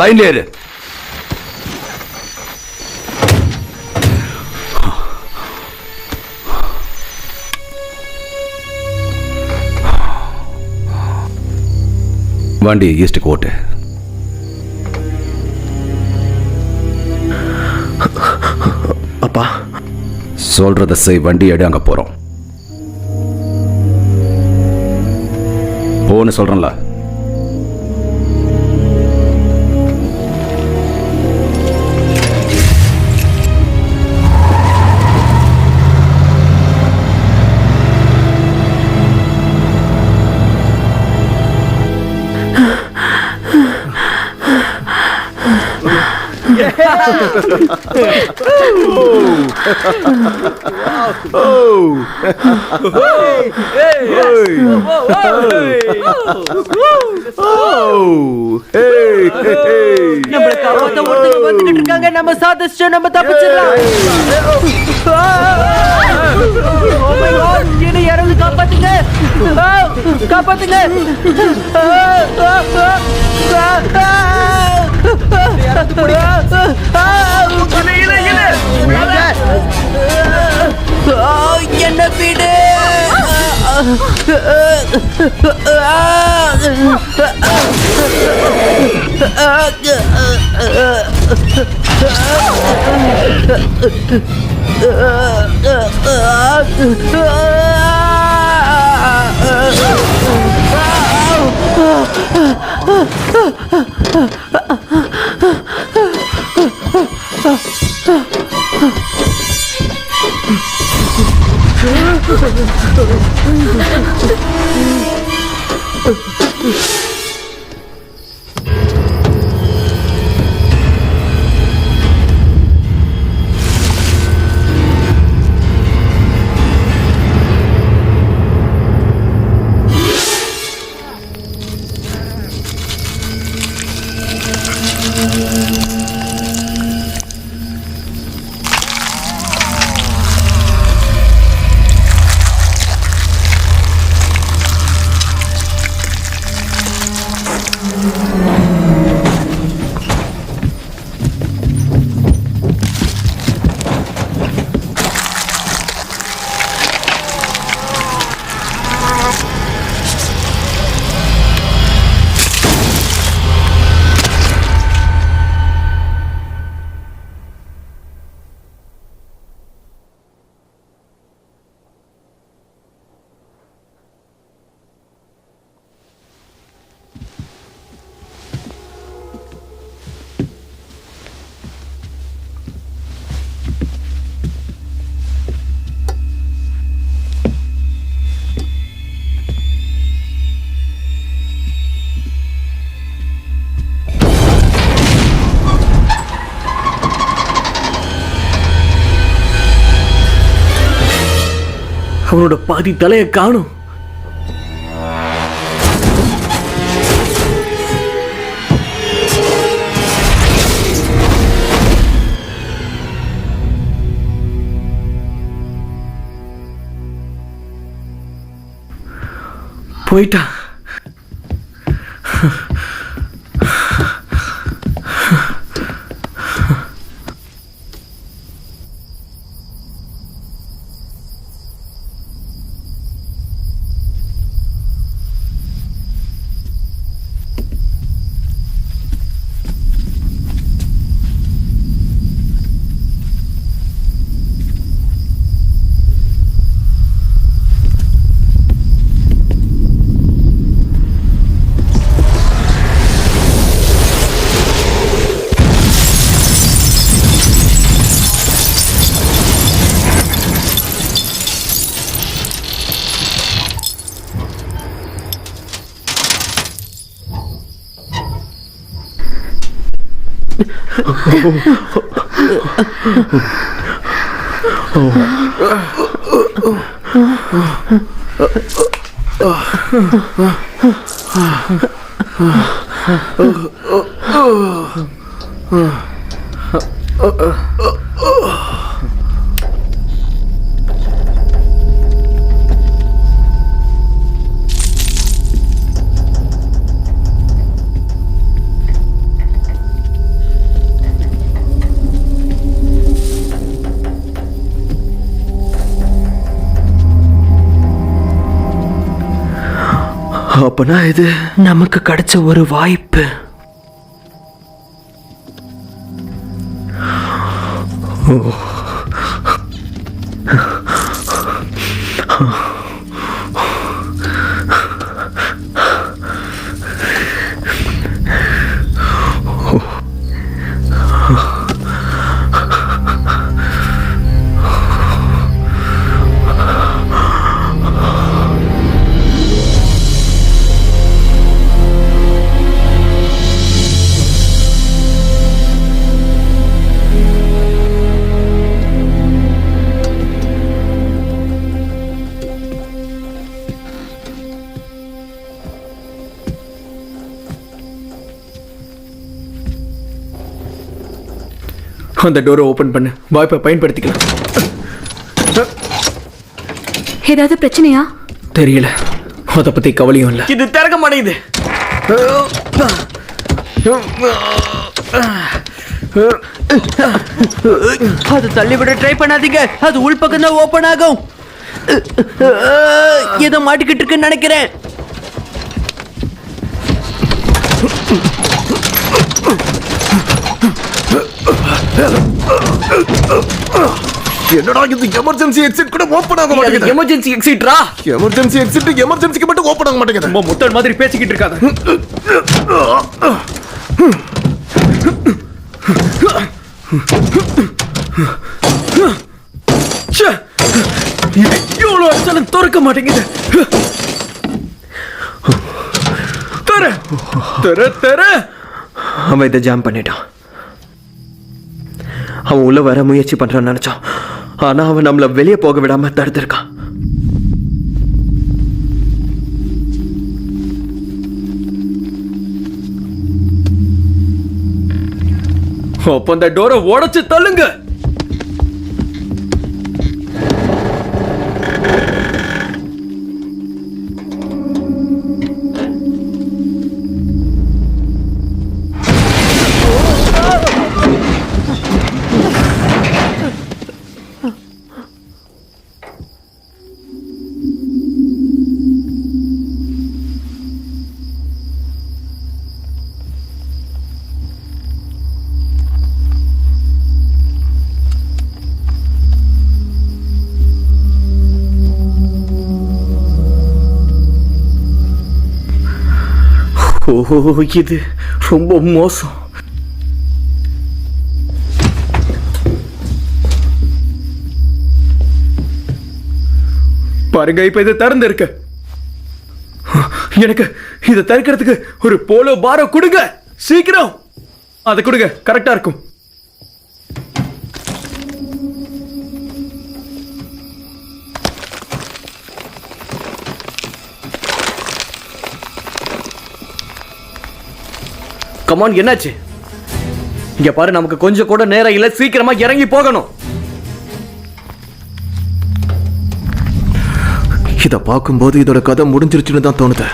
லைன்ல இரு. வண்டி ஈஸ்டுக்கு ஓட்டு. அப்பா, சொல்றத செய். வண்டி எடு, அங்க போறோம். போன்னு சொல்றேன்ல. நம்மள காப்பாத்த ஒருத்தங்க வந்துகிட்டு இருக்காங்க. நம்ம சாதிச்சோம், நம்ம தப்பிச்சிடலாம். Oh my God, என்னை யாராவது காப்பாத்துங்க. காப்பாத்துங்க. என்ன விடு. அவனோட பாதி தலையை காணும். போயிட்டான். அப்பனா இது நமக்கு கிடைச்ச ஒரு வாய்ப்பு. அந்த டோரை ஓபன் பண்ணு, வாய்ப்பை பயன்படுத்திக்கலாம். ஏதாவது பிரச்சனையா? தெரியல, அதை பத்தி கவலையும் இல்லை. இது திறக்க மாட்டேங்குது. அது தள்ளிவிட ட்ரை பண்ணாதீங்க, அது உள்பக்கம் தான் ஓபன் ஆகும். ஏதோ மாட்டிக்கிட்டு இருக்குன்னு நினைக்கிறேன். என்னடா இது எமர்ஜென்சி எக்ஸிட் கூட ஓபன் ஆக மாட்டேங்குது. எமர்ஜென்சி எக்ஸிட்ரா? எமர்ஜென்சி எக்ஸிட் எமர்ஜென்சிக்கு மட்டும் ஓபன் ஆக மாட்டேங்குது. ரொம்ப முட்டாள் மாதிரி பேசிக்கிட்டு இருக்காத. இவ்வளோ அடிச்சாலும் திறக்க மாட்டேங்குது. தர தர தர. அவன் இதை ஜாம் பண்ணிட்டான். அவன் உள்ள வர முயற்சி பண்றான்னு நினைச்சான். ஆனா அவன் நம்மள வெளியே போக விடாம தடுத்திருக்கான். அப்ப அந்த டோரை உடைச்சு தள்ளுங்க. ஓ, இது ரொம்ப மோசம். பாருங்க, இப்ப இது திறந்து இருக்கு. எனக்கு இதை திறக்கிறதுக்கு ஒரு போலோ பாரோ கொடுங்க, சீக்கிரம் அதை கொடுங்க, கரெக்டா இருக்கும். கமான், என்னாச்சு? இங்க பாரு, நமக்கு கொஞ்சம் கூட நேரம் இல்ல, சீக்கிரமா இறங்கி போகணும். இத பார்க்கும்போது இதோட கதை முடிஞ்சிருச்சுன்னு தான் தோணுது.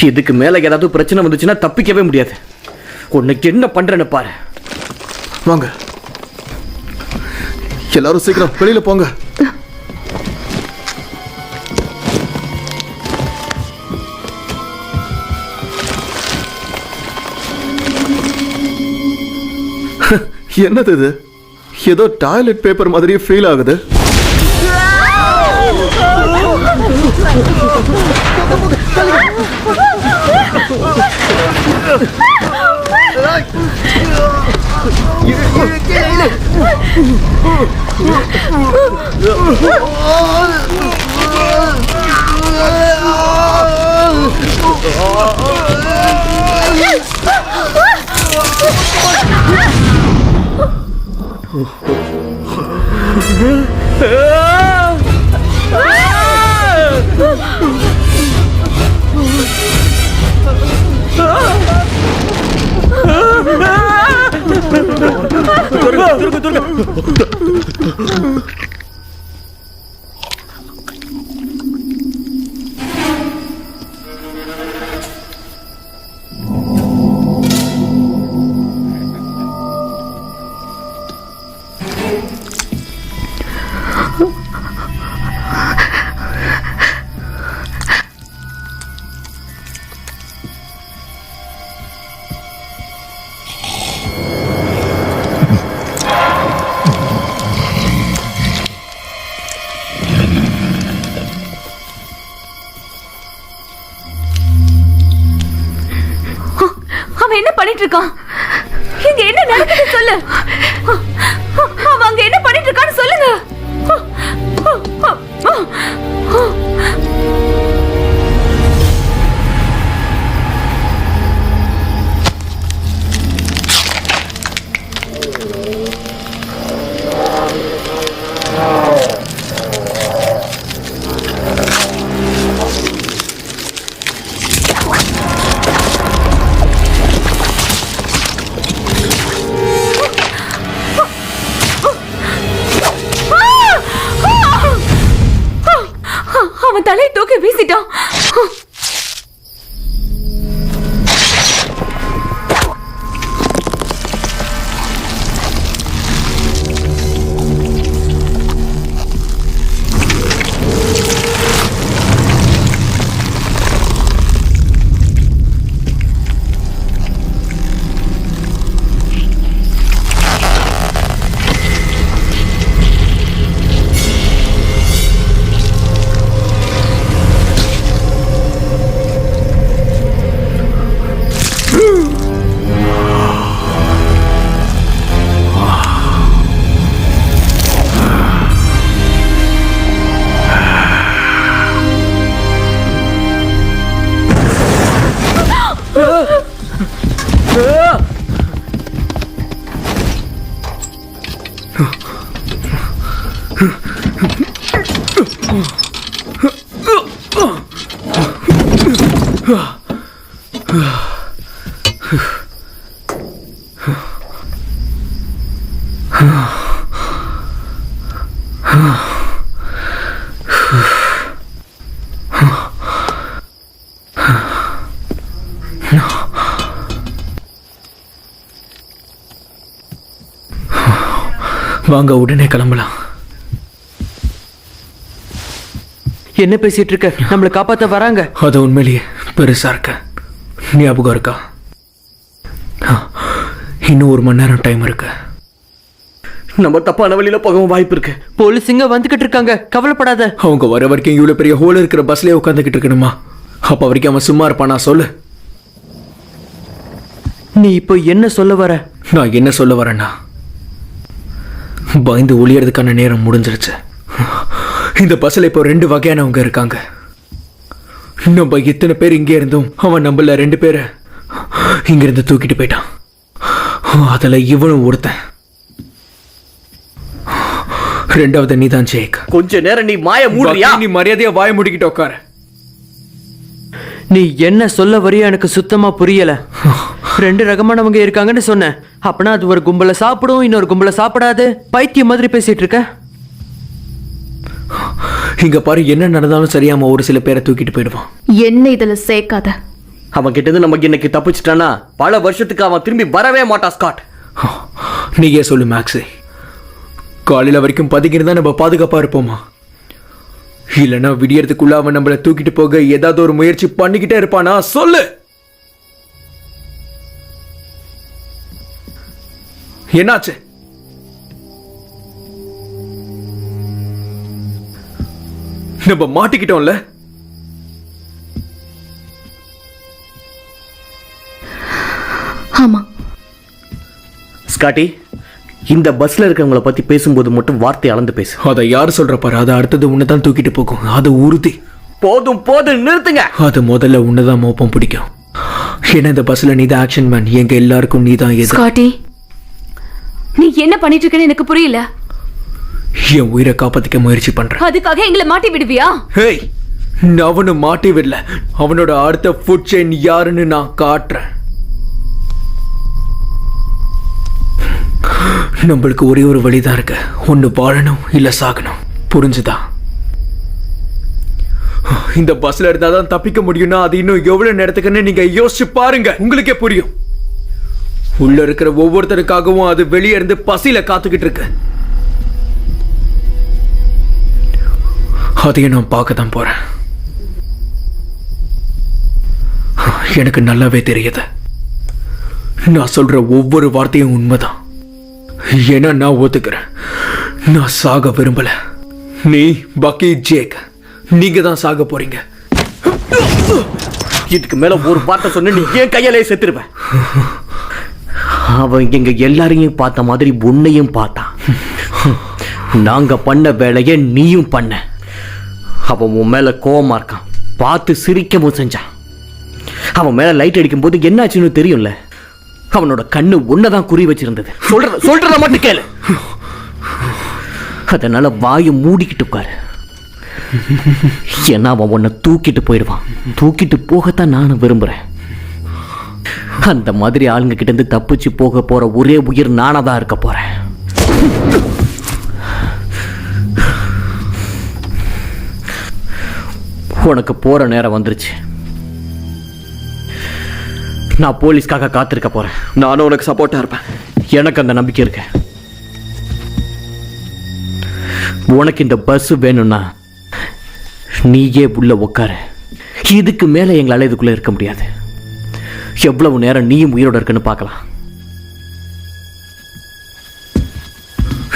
இதுக்கு மேல ஏதாவது பிரச்சனை வந்துச்சுன்னா தப்பிக்கவே முடியாது. உனக்கு என்ன பண்றேன்னு பாரு. வாங்க எல்லாரும் சீக்கிரம் வெளியில போங்க. என்னது இது? ஏதோ டாய்லெட் பேப்பர் மாதிரியே ஃபீல் ஆகுது. அவன் என்ன பண்ணிட்டு இருக்கான்? இங்க என்ன நடக்குது சொல்லு. அவன் அங்க என்ன பண்ணிட்டு இருக்கான்னு சொல்லுங்க. வாங்க உடனே கிளம்பலாம். என்ன பேசிட்டு இருக்க? நம்மளை காப்பாத்த வராங்க. அது உண்மையிலேயே பெருசா இருக்க. ஞாபகம் இருக்கா? இன்னும் 1 மணி நேரம் டைம் இருக்கு. நம்ம தப்பான வழியில போகவும் வாய்ப்பு இருக்கு. போலீஸுங்க வந்துகிட்டு இருக்காங்க, கவலைப்படாத. அவங்க வர வரைக்கும் இவ்வளவு பெரிய ஹோல் இருக்கிற பஸ்லயே உட்காந்துக்கிட்டு இருக்கணுமா? அப்ப வரைக்கும் அவன் சும்மா இருப்பானா? சொல்லு. நீ இப்போ என்ன சொல்ல வர? நான் என்ன சொல்ல வரேன்னா, பயந்து ஒளியறதுக்கான நேரம் முடிஞ்சிருச்சு. இந்த பஸ்ல இப்போ 2 வகையானவங்க இருக்காங்க. நம்ம இத்தனை பேர் இங்கே இருந்தோம், அவன் நம்மள 2 பேரை இங்கிருந்து தூக்கிட்டு போயிட்டான். அதுல இவனும் ஒருத்தன். 2வது நீதான் ஜேக். கொஞ்ச நேரம் நீ மாய மூடுறியா? நீ மரியாதையா வாய மூடிக்கிட்டு உட்கார. நீ என்ன சொல்ல வரையோ எனக்கு சுத்தமா புரியல. 2 ரகமானவங்க இருக்காங்கன்னு சொன்ன. அப்பனா அது ஒரு கும்பல சாப்பிடும், இன்னொரு கும்பல சாப்பிடாது. பைத்தியம் மாதிரி பேசிட்டு இருக்க. இங்க பாரு, என்ன நடந்தாலும் சரியாம ஒரு சில பேரை தூக்கிட்டு போயிடுவான். என்ன இதுல சேர்க்காத. அவன் கிட்ட இருந்து நமக்கு இன்னைக்கு தப்பிச்சிட்டானா பல வருஷத்துக்கு அவன் திரும்பி வரவே மாட்டான் ஸ்காட். நீயே சொல்லு மேக்ஸே, காலையில வரைக்கும் பதுங்கிருந்தா நம்ம பாதுகாப்பா இருப்போமா? இல்லைன்னா விடியறதுக்குள்ள அவன் நம்மளை தூக்கிட்டு போக ஏதாவது ஒரு முயற்சி பண்ணிக்கிட்டே இருப்பானா? சொல்லு. என்னாச்சு? நம்ம மாட்டிக்கிட்டோம்ல. ஆமா ஸ்காட்டி, இந்த பஸ்ல இருக்கிறவங்கள பத்தி பேசும்போது மட்டும் வார்த்தை அளந்து பேசு. அதை யார் சொல்ற பாரு, அது அடுத்தது உன்னைதான் தூக்கிட்டு போகும். அது உறுதி. போதும் போதும் நிறுத்துங்க. அது முதல்ல உன்னதான் மோப்பம் பிடிக்கும். ஏன்னா இந்த பஸ்ல நீதான் ஆக்ஷன் மேன். எங்க எல்லாருக்கும் நீதான் எது. ஸ்காட்டி, நீ என்ன பண்ணிட்டு இருக்கன்னு எனக்கு புரியல. என் உயிரை காப்பாத்திக்க முயற்சி பண்றேன். அதுக்காக எங்களை மாட்டி விடுவியா? ஹேய், நான் அவனை மாட்டி விடல. அவனோட அடுத்த ஃபுட் செயின் யாருன்னு நான் காட்டுறேன். நம்மளுக்கு ஒரே ஒரு வழிதான் இருக்கு. ஒண்ணு வாழணும் இல்ல சாகணும். புரிஞ்சுதா? இந்த பஸ்ல இருந்தாதான் தப்பிக்க முடியும்னா அது இன்னும் எவ்வளவு நேரத்துக்குன்னு நீங்க யோசிச்சு பாருங்க. உங்களுக்கே புரியும். உள்ள இருக்கிற ஒவ்வொருத்தருக்காகவும் அது வெளியே இருந்து பசியில காத்துக்கிட்டு இருக்கு. அதையும் நான் பார்க்க தான் போறேன். எனக்கு நல்லாவே தெரியுது, நான் சொல்ற ஒவ்வொரு வார்த்தையும் உண்மைதான். ஏன்னா நான் ஒத்துக்கிறேன், நான் சாக விரும்பல. நீ, பக்கி, ஜேக், நீங்க தான் சாக போறீங்க. இதுக்கு மேல ஒரு வார்த்தை சொன்ன நீ ஏன் கையாலே செத்துருவேன். அவன் எங்க எல்லாரையும் பார்த்த மாதிரி உன்னையும் பார்த்தான். நாங்க பண்ண வேலையை நீயும் பண்ண. அவன் உன் மேல கோவமா இருக்கான். பார்த்து சிரிக்கவும் செஞ்சான். அவன் மேல லைட் அடிக்கும் போது என்னாச்சுன்னு தெரியும்ல. அவனோட கண்ணு உன்னதான் குறி வச்சிருந்தது. சொல்றத மட்டும் கேளு. அதனால வாயை மூடிக்கிட்டு உட்காரு. ஏன்னா அவன் உன்னை தூக்கிட்டு போயிடுவான். தூக்கிட்டு போகத்தான் நானும் விரும்புறேன். அந்த மாதிரி ஆளுங்க கிட்ட இருந்து தப்பிச்சு போக போற ஒரே உயிர் நானாதான் இருக்க போறேன். உனக்கு போற நேரம் வந்துருச்சு. நான் போலீஸ்க்காக காத்திருக்க போறேன். நானும் உனக்கு சப்போர்ட்டா இருப்பேன். எனக்கு அந்த நம்பிக்கை இருக்கு. உனக்கு இந்த பஸ் வேணும்னா நீயே உள்ள உட்காரு. இதுக்கு மேல எங்களால இதுக்குள்ள இருக்க முடியாது. எவ்வளவு நேரம் நீயும் உயிரோட இருக்குன்னு பார்க்கலாம்.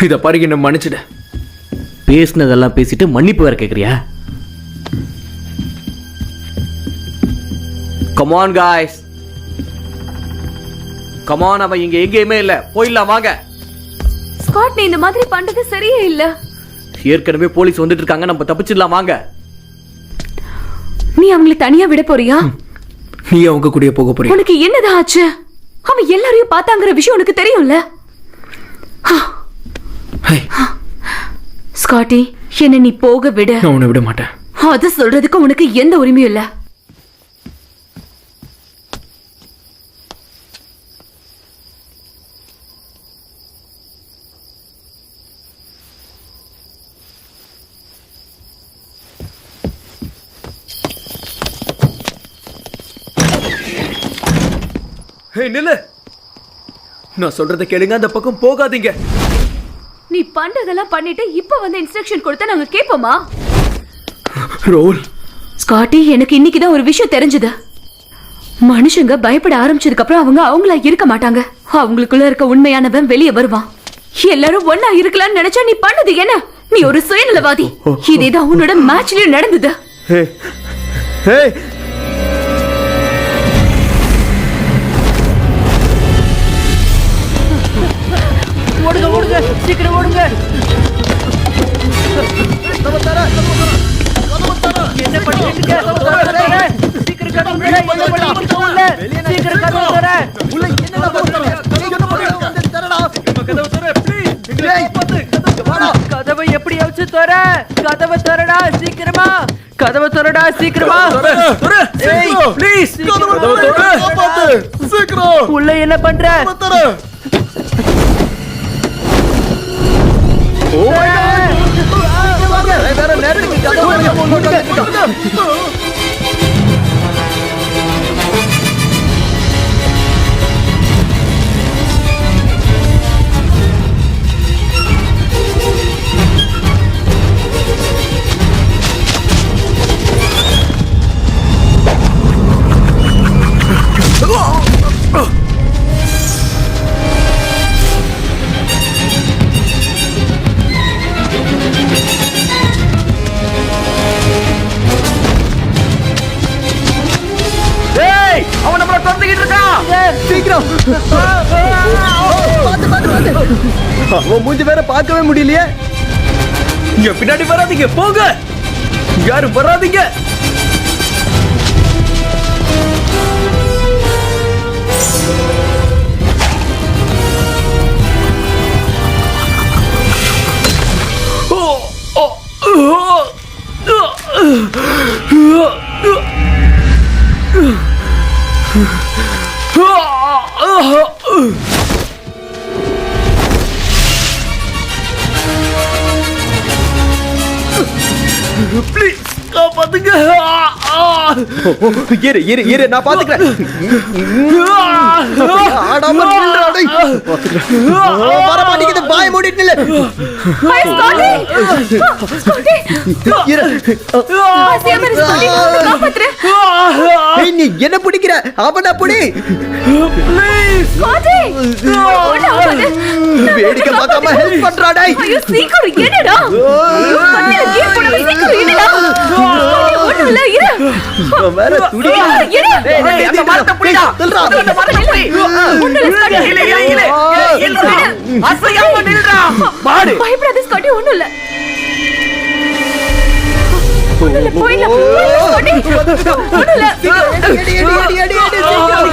இத பாருங்க, என்ன மன்னிச்சிட. பேசினதெல்லாம் பேசிட்டு மன்னிப்பு வேற கேக்குறியா? Come on guys. Come on, அவன் இங்க எங்கேயுமே இல்ல. போயிடலாம் வாங்க. ஸ்காட், நீ இந்த மாதிரி பண்றது சரியே இல்ல. ஏற்கனவே போலீஸ் வந்துட்டு இருக்காங்க. நம்ம தப்பிச்சிடலாம் வாங்க. நீ அவங்களை தனியா விட போறியா? நீ அவங்க கூடயே போக போறியா? உனக்கு என்னதான் ஆச்சு? அவன் எல்லாரையும் பார்த்தாங்கிற விஷயம் உனக்கு தெரியும்ல? ஹே, ஸ்காட்டி, என்ன நீ போக விடு. நான் உன்னை விட மாட்டேன். அது சொல்றதுக்கு உனக்கு எந்த உரிமையும் இல்ல. ஹே, நில்லு. நான் சொல்றத கேளுங்க, அந்த பக்கம் போகாதீங்க. நீ பண்றதெல்லாம் பண்ணிட்டு இப்ப வந்து இன்ஸ்ட்ரக்ஷன் கொடுத்தா நாங்க கேட்போமா? ரோல். ஸ்காட்டி, எனக்கு இன்னைக்குதான் ஒரு விஷயம் தெரிஞ்சது. மனுஷங்க பயப்பட ஆரம்பிச்சதுக்கு அப்புறம் அவங்க அவங்களா இருக்க மாட்டாங்க. அவங்களுக்குள்ள இருக்க உண்மையானவன் வெளியே வருவான். எல்லாரும் ஒன்னா இருக்கலாம்னு நினைச்சா நீ பண்ணது என்ன? நீ ஒரு சுயநலவாதி. இதேதான் உன்னோட மேட்ச்லயும் நடந்தது. ஹே ஹே ஓடுங்க ஓடுங்க, சீக்கிரம் ஓடுங்க. என்ன பண்ணிட்டு இருக்க? சீக்கிரம் கதவு தர. என்ன பண்ணிட்டு போகல? சீக்கிரம் கதவு தர. உள்ள என்னடா பண்றீங்க? கதவு தர, ப்ளீஸ். கதவை எப்படியாச்சும் தர. கதவை தரடா சீக்கிரமா. கதவை தரடா சீக்கிரமா. ஏய், ப்ளீஸ். சீக்கிரம் உள்ள என்ன பண்ற? அவன் நம்மள தொலைச்சிட்டு இருக்கான். சீக்கிரம். அவன் மூஞ்சி வேற பார்க்கவே முடியலையே. இங்க பின்னாடி வராதீங்க, போங்க. யாரும் வராதீங்க. ப்ளீஸ் காப்பாத்துங்க. இரு இரு இரு, நான் பாத்துக்கிறேன். ஆடாம நில்றா டேய். வர மாட்டேங்குது, பாய் மூடிட்டு நில்லு. ஹாய் ஸ்காட்டி. ஸ்காட்டி. இரு. ஆசியாம ஸ்காட்டி, காப்பாத்துற. ஏய், நீ என்ன பிடிக்கிற? அவன பிடி. ப்ளீஸ். ஸ்காட்டி. வேடிக்கை பார்க்காம ஹெல்ப் பண்றா டேய். ஐயோ, சீக்கிரம் என்னடா? கண்ணில கீழ போடாம சீக்கிரம் என்னடா? ஒண்ணுல இரு. இவன் வேற துடிக்கிறா. டேய், அந்த மரத்தை புடிடா. அந்த மரத்தை புடி. இல்ல இல்ல இல்ல. அசையாம நில்றா. பாடு. பயப்படாத ஸ்காட்டி, ஒண்ணும் இல்ல. போயிடலாம். ஸ்காட்டி, ஒண்ணும் இல்ல. அடி அடி அடி அடி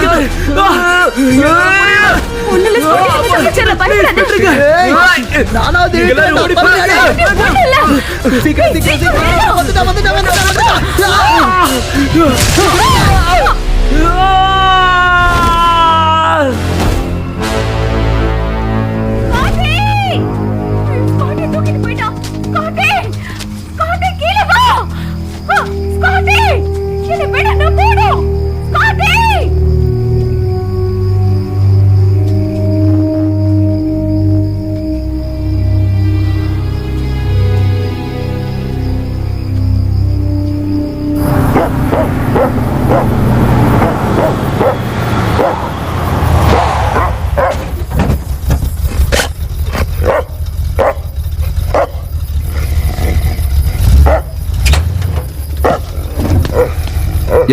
அடி. ஒண்ணும் இல்ல ஸ்காட்டி, நீ தப்பிச்சிடல, பயப்படாத. ஏய், நானாவது எல்லாரும் ஓடி போங்க. ஒண்ணும் இல்ல. சீக்கிரம் சீக்கிரம் சீக்கிரம். வந்துடா வந்துடா வந்துடா. ஸ்காட்டி! ஸ்காட்டி தூக்கிட்டு போயிட்டான். ஸ்காட்டி! ஸ்காட்டி, கீழே வா. ஸ்காட்டி! என்னை விட, நான் போகணும். ஸ்காட்டி!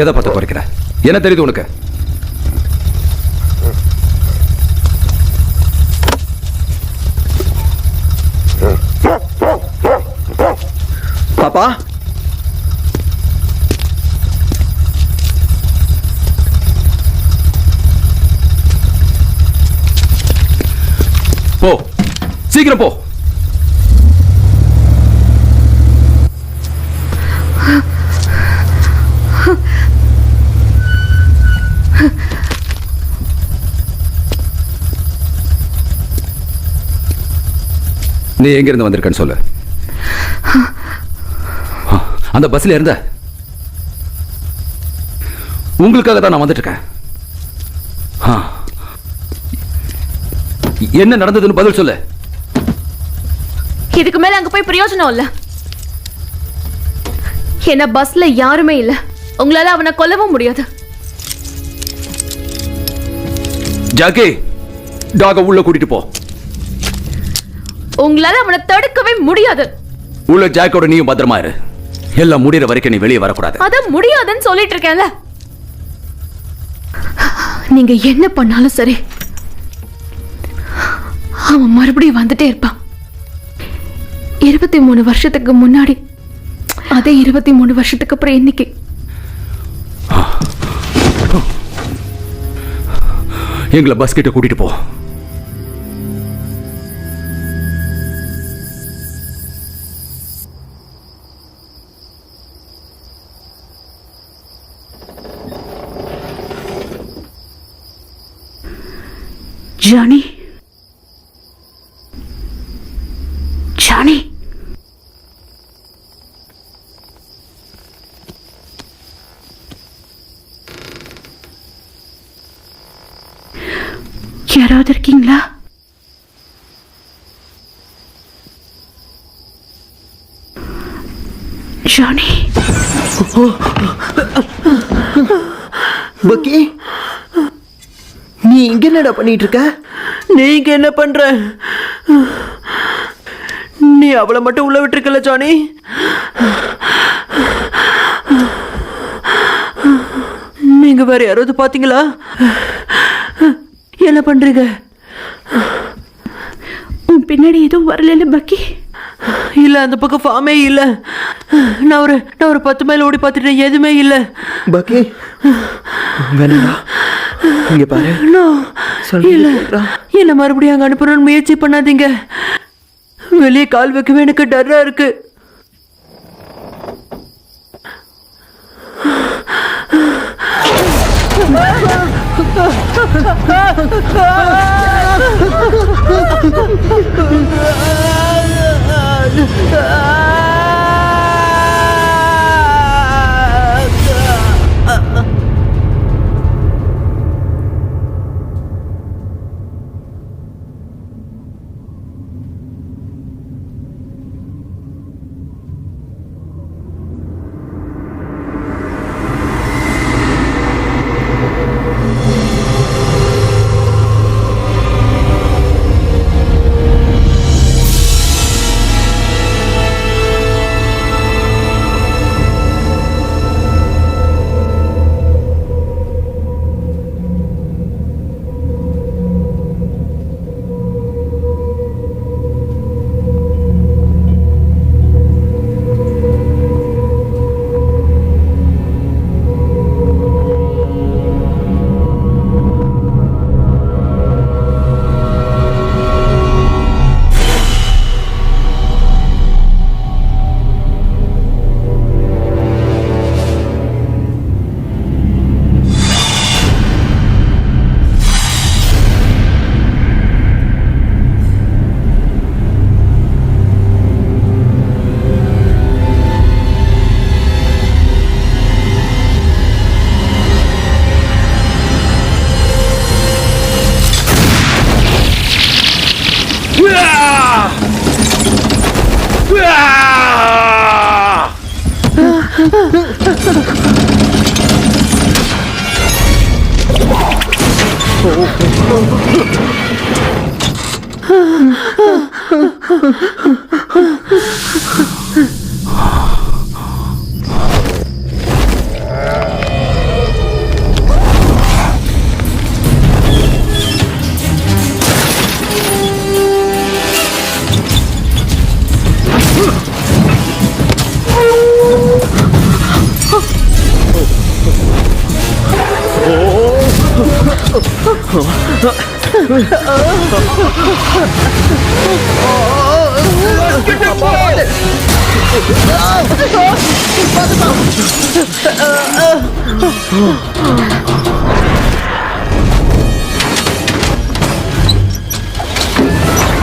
எதை பார்த்து குறைக்கிற? என்ன தெரியுது உனக்கு? பாப்பா போ, சீக்கிரம் போ. நீ எங்க இருந்து வந்திருக்கன்னு சொல்லு. அந்த பஸ்ல இருந்த உங்களுக்காக தான் நான் வந்துட்டு இருக்கேன். என்ன நடந்ததுன்னு பதில் சொல்லு. இதுக்கு மேல அங்க போய் பிரயோஜனம் இல்ல. என்ன பஸ்ல யாருமே இல்ல. உங்களால அவனை கொல்லவும் முடியாது. ஜாக்கி, டாக உள்ள கூட்டிட்டு போ. உங்களால அவனை தடுக்கவே முடியாது. உள்ள ஜாக்கோட நீயும் பத்திரமா இரு. எல்லாம் முடிகிற வரைக்கும் நீ வெளியே வரக்கூடாது. அத முடியாதுன்னு சொல்லிட்டு இருக்கேன்ல. நீங்க என்ன பண்ணாலும் சரி, அவன் மறுபடியும் வந்துட்டே இருப்பான். 23 வருஷத்துக்கு முன்னாடி, அதே 23 வருஷத்துக்கு அப்புறம் இன்னைக்கு. எங்களை பஸ் கிட்ட கூட்டிட்டு போ. ஜானி, ஜானி, யாராவது இருக்கீங்களா? ஜானி, பக்கி, நீ இங்க என்னடா பண்ணிட்டு இருக்க? நீங்க என்ன பண்ற? நீ அவளை மட்டும் உள்ள விட்டுருக்கல ஜானி. நீங்க வேற யாராவது பாத்தீங்களா? என்ன பண்றீங்க? உன் பின்னாடி எதுவும் வரல பக்கி? இல்ல, அந்த பக்கம் ஃபார்மே இல்ல. நான் ஒரு 10 மைல் ஓடி பார்த்துட்டேன், எதுவுமே இல்ல. பக்கி, வேணா இங்க பாரு. இல்ல, என்ன மறுபடியும் அங்க அனுப்பணும்னு முயற்சி பண்ணாதீங்க. வெளியே கால் வைக்கவே எனக்கு டர்ரா இருக்கு.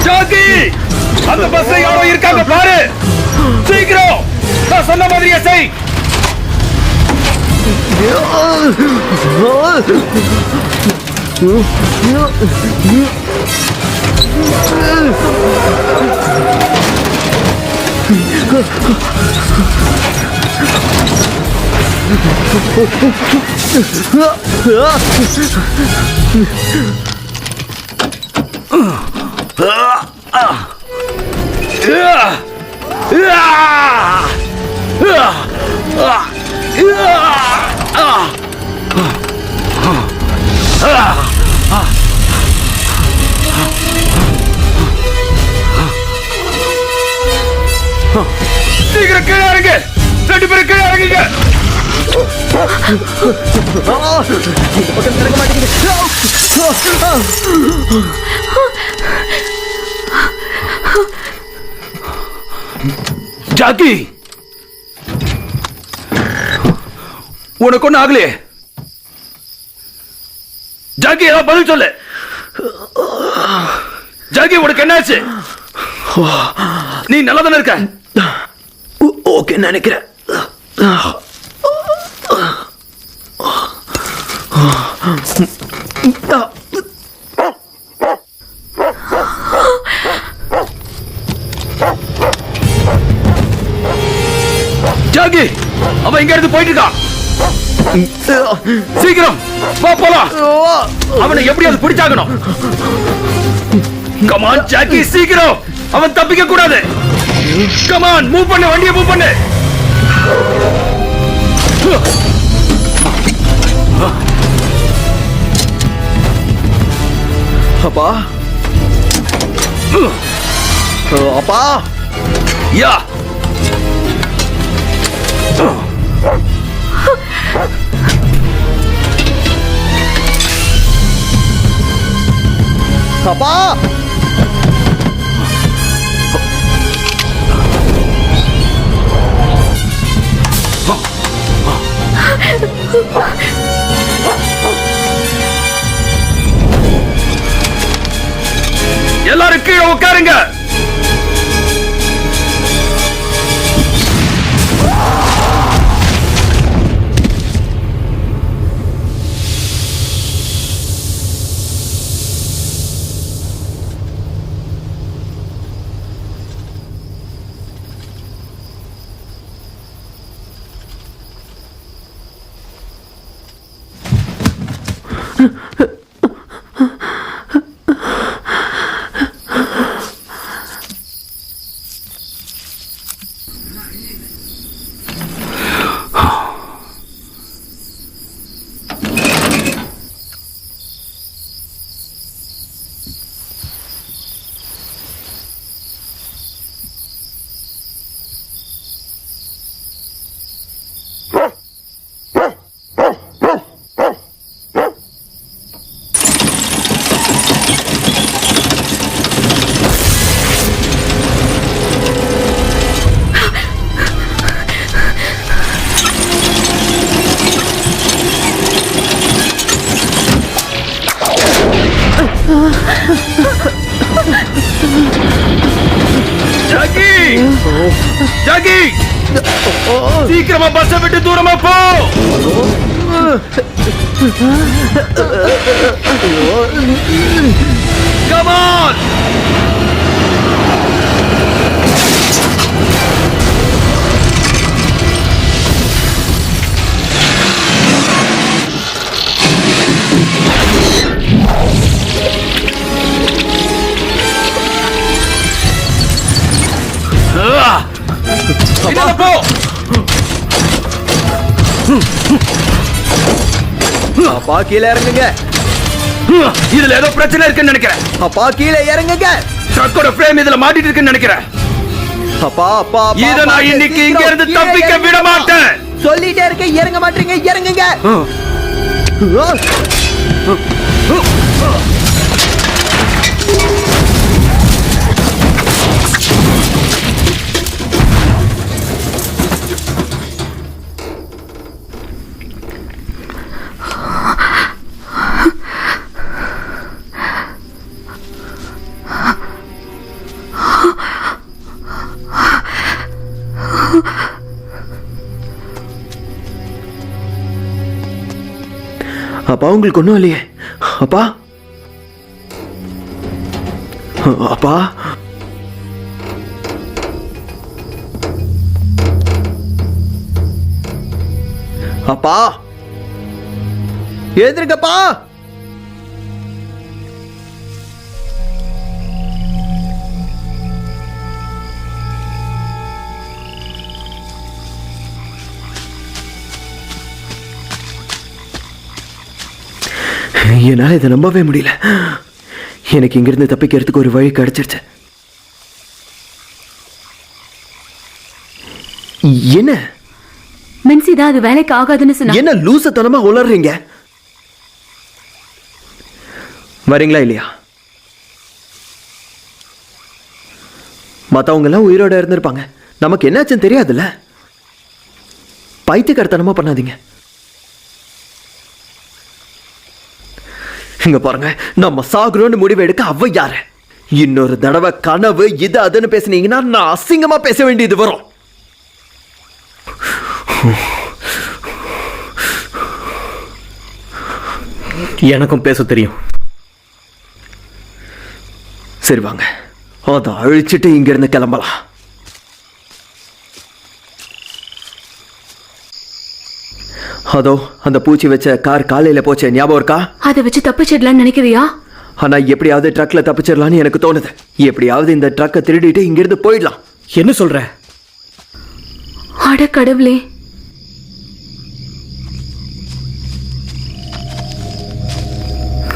ஜாக்கி, அந்த பஸ்ல யாரோ இருக்காங்க பாரு. சீக்கிரம் நான் சொன்ன மாதிரியே செய். சீக்கிரம் கீழே இறங்கு. 2 பேரும் கீழே இறங்குங்க. ஜாக்கி, உனக்கு ஒண்ணு ஆகலையே? ஜாக்கி, ஏதாவது பதில் சொல்லு. ஜாக்கி, உனக்கு என்னாச்சு? நீ நல்லா தானே இருக்க? ஓகே நினைக்கிறேன். ஜாக்கி, அவன் இங்க இருந்து போயிட்டு இருக்கான். சீக்கிரம் வா போலாம். அவனை எப்படியாவது பிடிச்சாகணும். கமான் ஜாக்கி, சீக்கிரம். அவன் தப்பிக்க கூடாது. கமான், மூவ் பண்ணு, வண்டியை மூவ் பண்ணு. அப்பா அப்பா யா அப்பா எல்லாரும் கீழே உட்காருங்க. ஜாக்கி, ஜாக்கி, சீக்கிரமா பஸ்ஸை விட்டு தூரமா போ. Come on! இதால போ. அப்பா கீழே இறங்குங்க. இதுல ஏதோ பிரச்சனை இருக்குன்னு நினைக்கிறேன். அப்பா கீழே இறங்குங்க. ட்ரக்கோட ஃப்ரேம் இதுல மாட்டிட்டு இருக்குன்னு நினைக்கிறேன். அப்பா அப்பா இத நான் இன்னைக்கு இங்க இருந்து தப்பிக்க விட மாட்டேன். சொல்லிட்டே இருக்க, இறங்க மாட்டீங்க. இறங்குங்க. அப்பா உங்களுக்கு ஒன்றும் இல்லையே? அப்பா அப்பா அப்பா எழுந்திருக்கப்பா. என்னால இதை நம்பவே முடியல. எனக்கு இங்கிருந்து தப்பிக்கிறதுக்கு ஒரு வழி கிடைச்சிருச்சு. என்ன மின்சி தான் அது வேலைக்கு ஆகாதுன்னு சொன்னா. என்ன லூசத்தனமா உளறீங்க? வரீங்களா இல்லையா? மத்தவங்க எல்லாம் உயிரோட இருந்திருப்பாங்க. நமக்கு என்னாச்சுன்னு தெரியாதுல்ல. பைத்தியக்காரத்தனமா பண்ணாதீங்க. இங்க பாருங்க, நம்ம சாகுறோம்னு முடிவு எடுக்க அவ யாரு? இன்னொரு தடவை கனவு இது அதுன்னு பேசுனீங்கன்னா நான் அசிங்கமா பேச வேண்டியது வரும். எனக்கும் பேச தெரியும். சரி வாங்க, அதை அழிச்சிட்டு இங்க இருந்து கிளம்பலாம். அதோ அந்த பூச்சி வச்ச கார் காலையில போச்சே, ஞாபகம் இருக்கா? அதை வச்சு தப்பிச்சிடலாம்னு நினைக்கிறியா? ஆனா எப்படியாவது ட்ரக்ல தப்பிச்சிடலாம்னு எனக்கு தோணுது. எப்படியாவது இந்த ட்ரக்கை திருடிட்டு இங்கிருந்து போயிடலாம். என்ன சொல்ற? அட கடவுளே,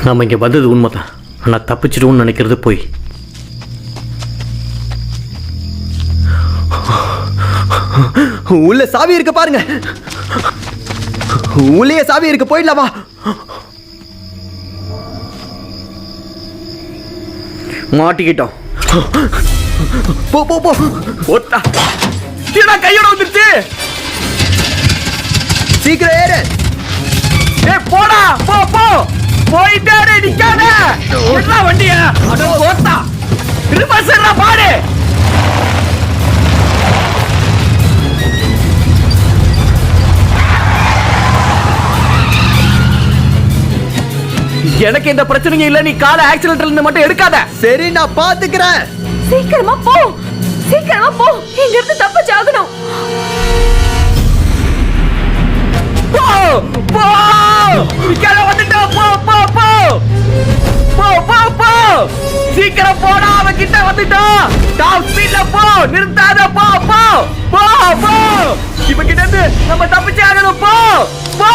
நாம இங்க வந்தது உண்மைதான். ஆனா தப்பிச்சிடுவோம்னு நினைக்கிறது போய். உள்ள சாவி இருக்கு பாருங்க. உள்ளே சாவி இருக்கு, போயிடலாமா? மாட்டிக்கிட்டோம். போ போ போ. ஒத்தா கையோட வந்துருச்சு. சீக்கிரம் ஏறு. போடா, போ போ. போயிட்டே நிக்காத. என்ன வண்டியா? அட ஓட்டா. ரிவர்ஸ் ஏறா பாரு. எனக்கு இந்த பிரச்சனைங்க இல்ல. நீ கால ஆக்சிடென்ட்ல இருந்து மட்டும் எடுக்காத. சரி, நான் பாத்துக்கிறேன். சீக்கிரமா போ, சீக்கிரமா போ. இங்க இருந்து தப்பிச்சாகணும். போ போ. நிக்காத, வந்துட்டா. போ போ போ. போ போ போ. சீக்கிரம் போடா, அவன் கிட்ட வந்துட்டா. டாப் ஸ்பீட்ல போ, நிறுத்தாத. போ போ போ போ. இவன் கிட்ட இருந்து நம்ம தப்பிச்சாகணும். போ போ.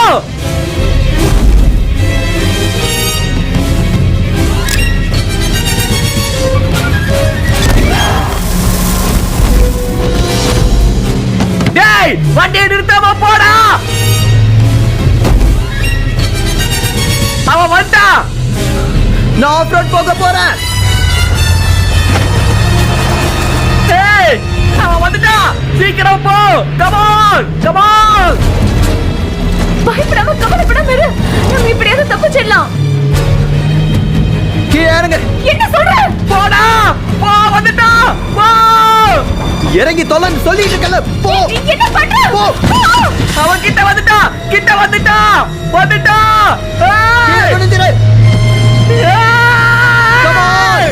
டேய், வண்டியை நிறுத்தாம போடா. அவன் வந்தா. நான் ஆஃப் ரோட் போக போறேன். டேய், அவன் வந்துட்டா. சீக்கிரம் போ. Come on, come on. பயப்படாம கவலைப்படாம இரு. நம்ம இப்படியாவது தப்பிச்சிடலாம். கீழே இறங்க. என்ன சொல்ற? போடா, போ. வந்துட்டா. போ. இறங்கி தொலைன்னு சொல்லிட்டு இருக்கல. போ. நீ என்ன பண்ற? போ. அவன் கிட்ட வந்துட்டா. கிட்ட வந்துட்டா. வந்துட்டா. கீழே ஏய். குனிஞ்சிரு. Come on.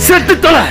செத்து தொலை.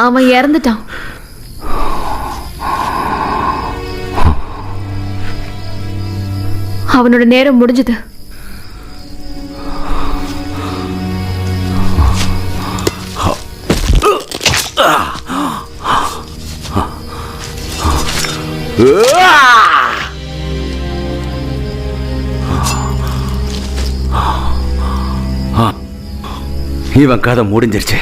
அவன் இறந்துட்டான். அவனோட நேரம் முடிஞ்சது. இவன் கதை முடிஞ்சிருச்சு.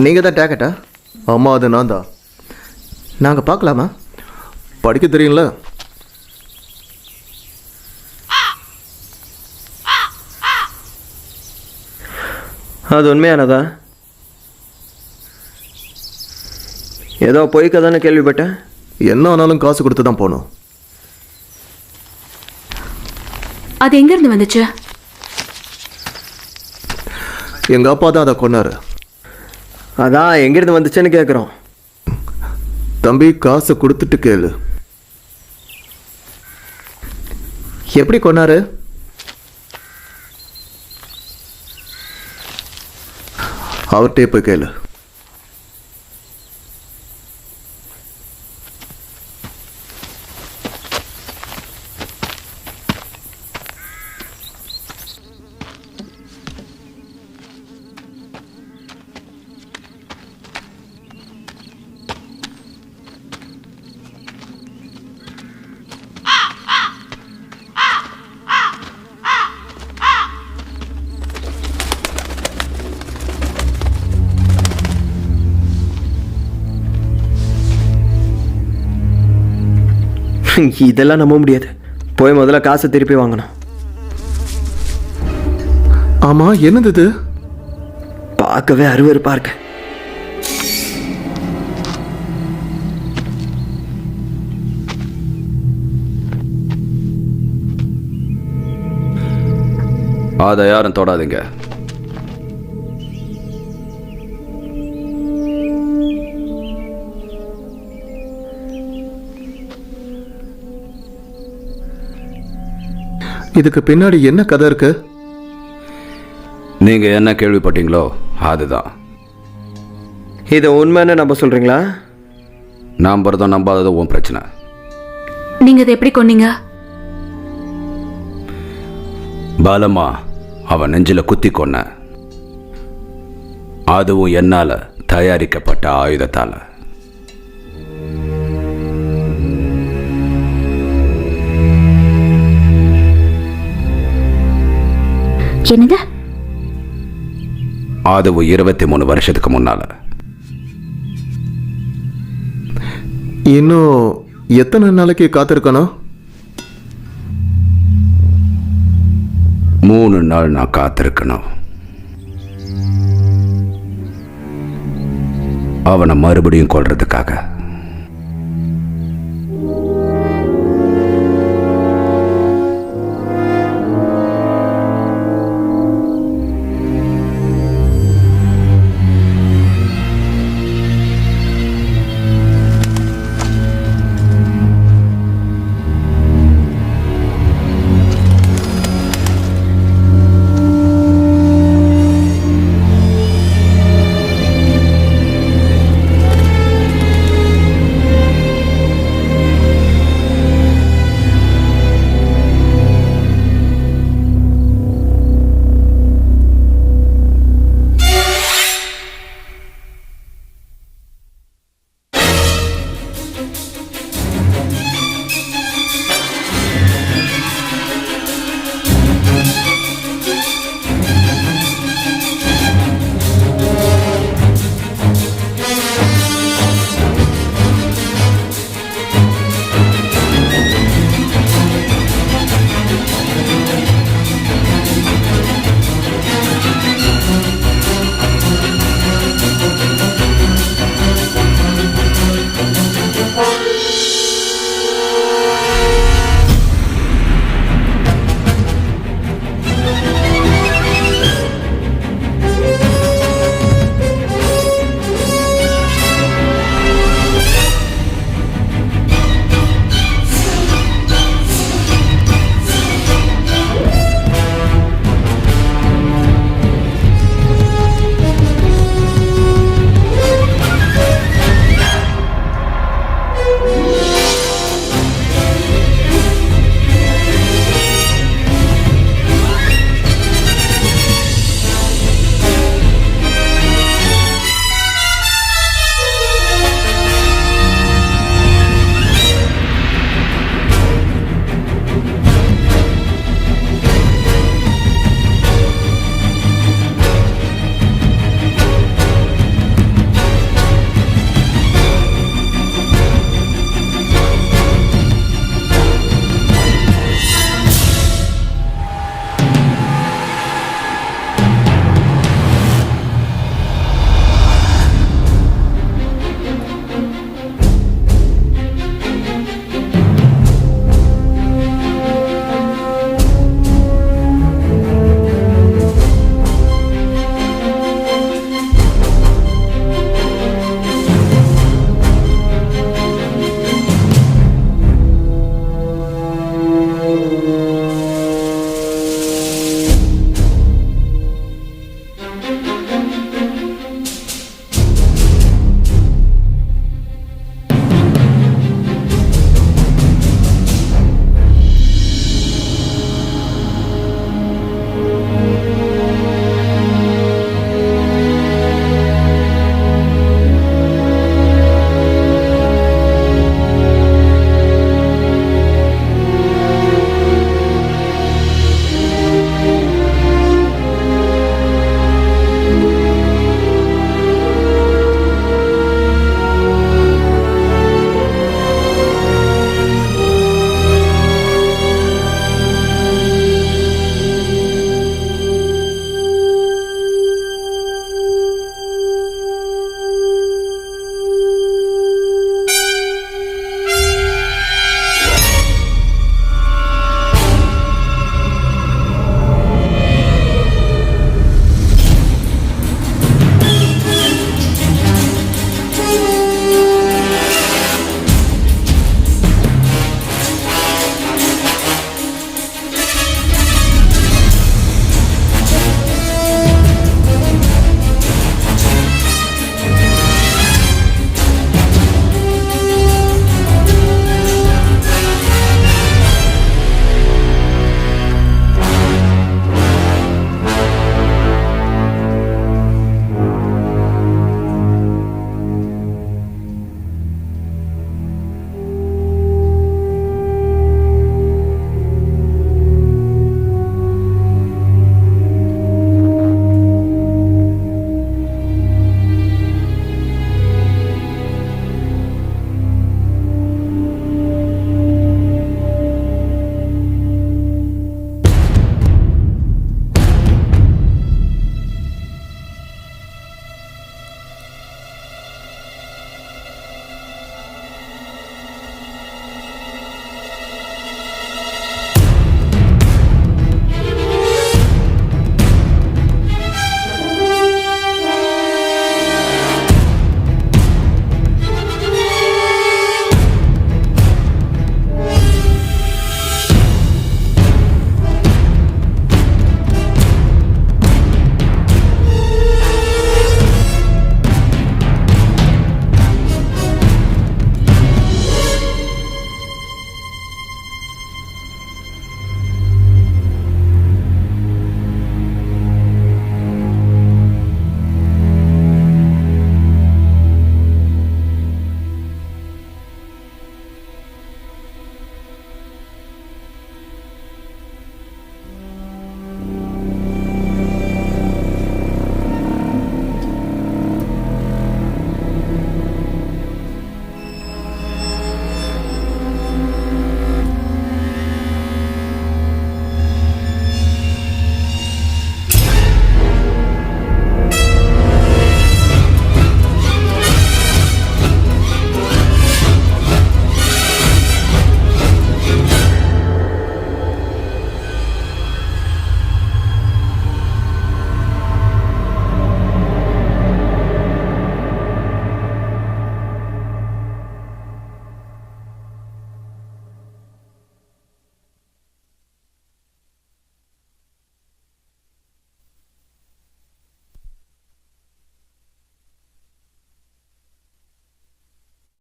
நீங்கள் தான் டேக்கட்டா? அம்மா அது நான் தான். நாங்கள் பார்க்கலாமா? படிக்க தெரியுங்களா? அது உண்மையானதா? ஏதோ பொய் கதைன்னு கேள்விப்பட்டேன். என்ன ஆனாலும் காசு கொடுத்து தான் போகணும். அது எங்க இருந்து வந்துச்சு? எங்கள் அப்பா தான் அதை கொன்னாரு. அதான் எங்கிருந்து வந்துச்சுன்னு கேட்குறோம். தம்பி, காசை கொடுத்துட்டு கேளு. எப்படி கொன்னாரு? அவர்கிட்டே போய் கேளு. இதெல்லாம் நம்ப முடியாது. போய் முதல்ல காசை திருப்பி வாங்கணும். ஆமா, என்னது இது? பார்க்கவே அருவருப்பா இருக்கு. அதை யாரும் தொடாதீங்க. இதுக்கு பின்னாடி என்ன கதை இருக்கு? நீங்க என்ன கேள்விப்பட்டீங்களோ அதுதான். இதை உண்மைன்னு நம்ப சொல்றீங்களா? நம்புறதும் நம்பாததும் உன் பிரச்சனை. நீங்க இதை எப்படி கொன்னீங்க? பலமா அவன் நெஞ்சில குத்தி கொன்ன. அதுவும் என்னால தயாரிக்கப்பட்ட ஆயுதத்தால. என்னது? அதுவும் 23 வருஷத்துக்கு முன்னால. இன்னும் எத்தனை நாளைக்கு காத்திருக்கணும்? 3 நாள் நான் காத்திருக்கணும். அவனை மறுபடியும் கொல்றதுக்காக.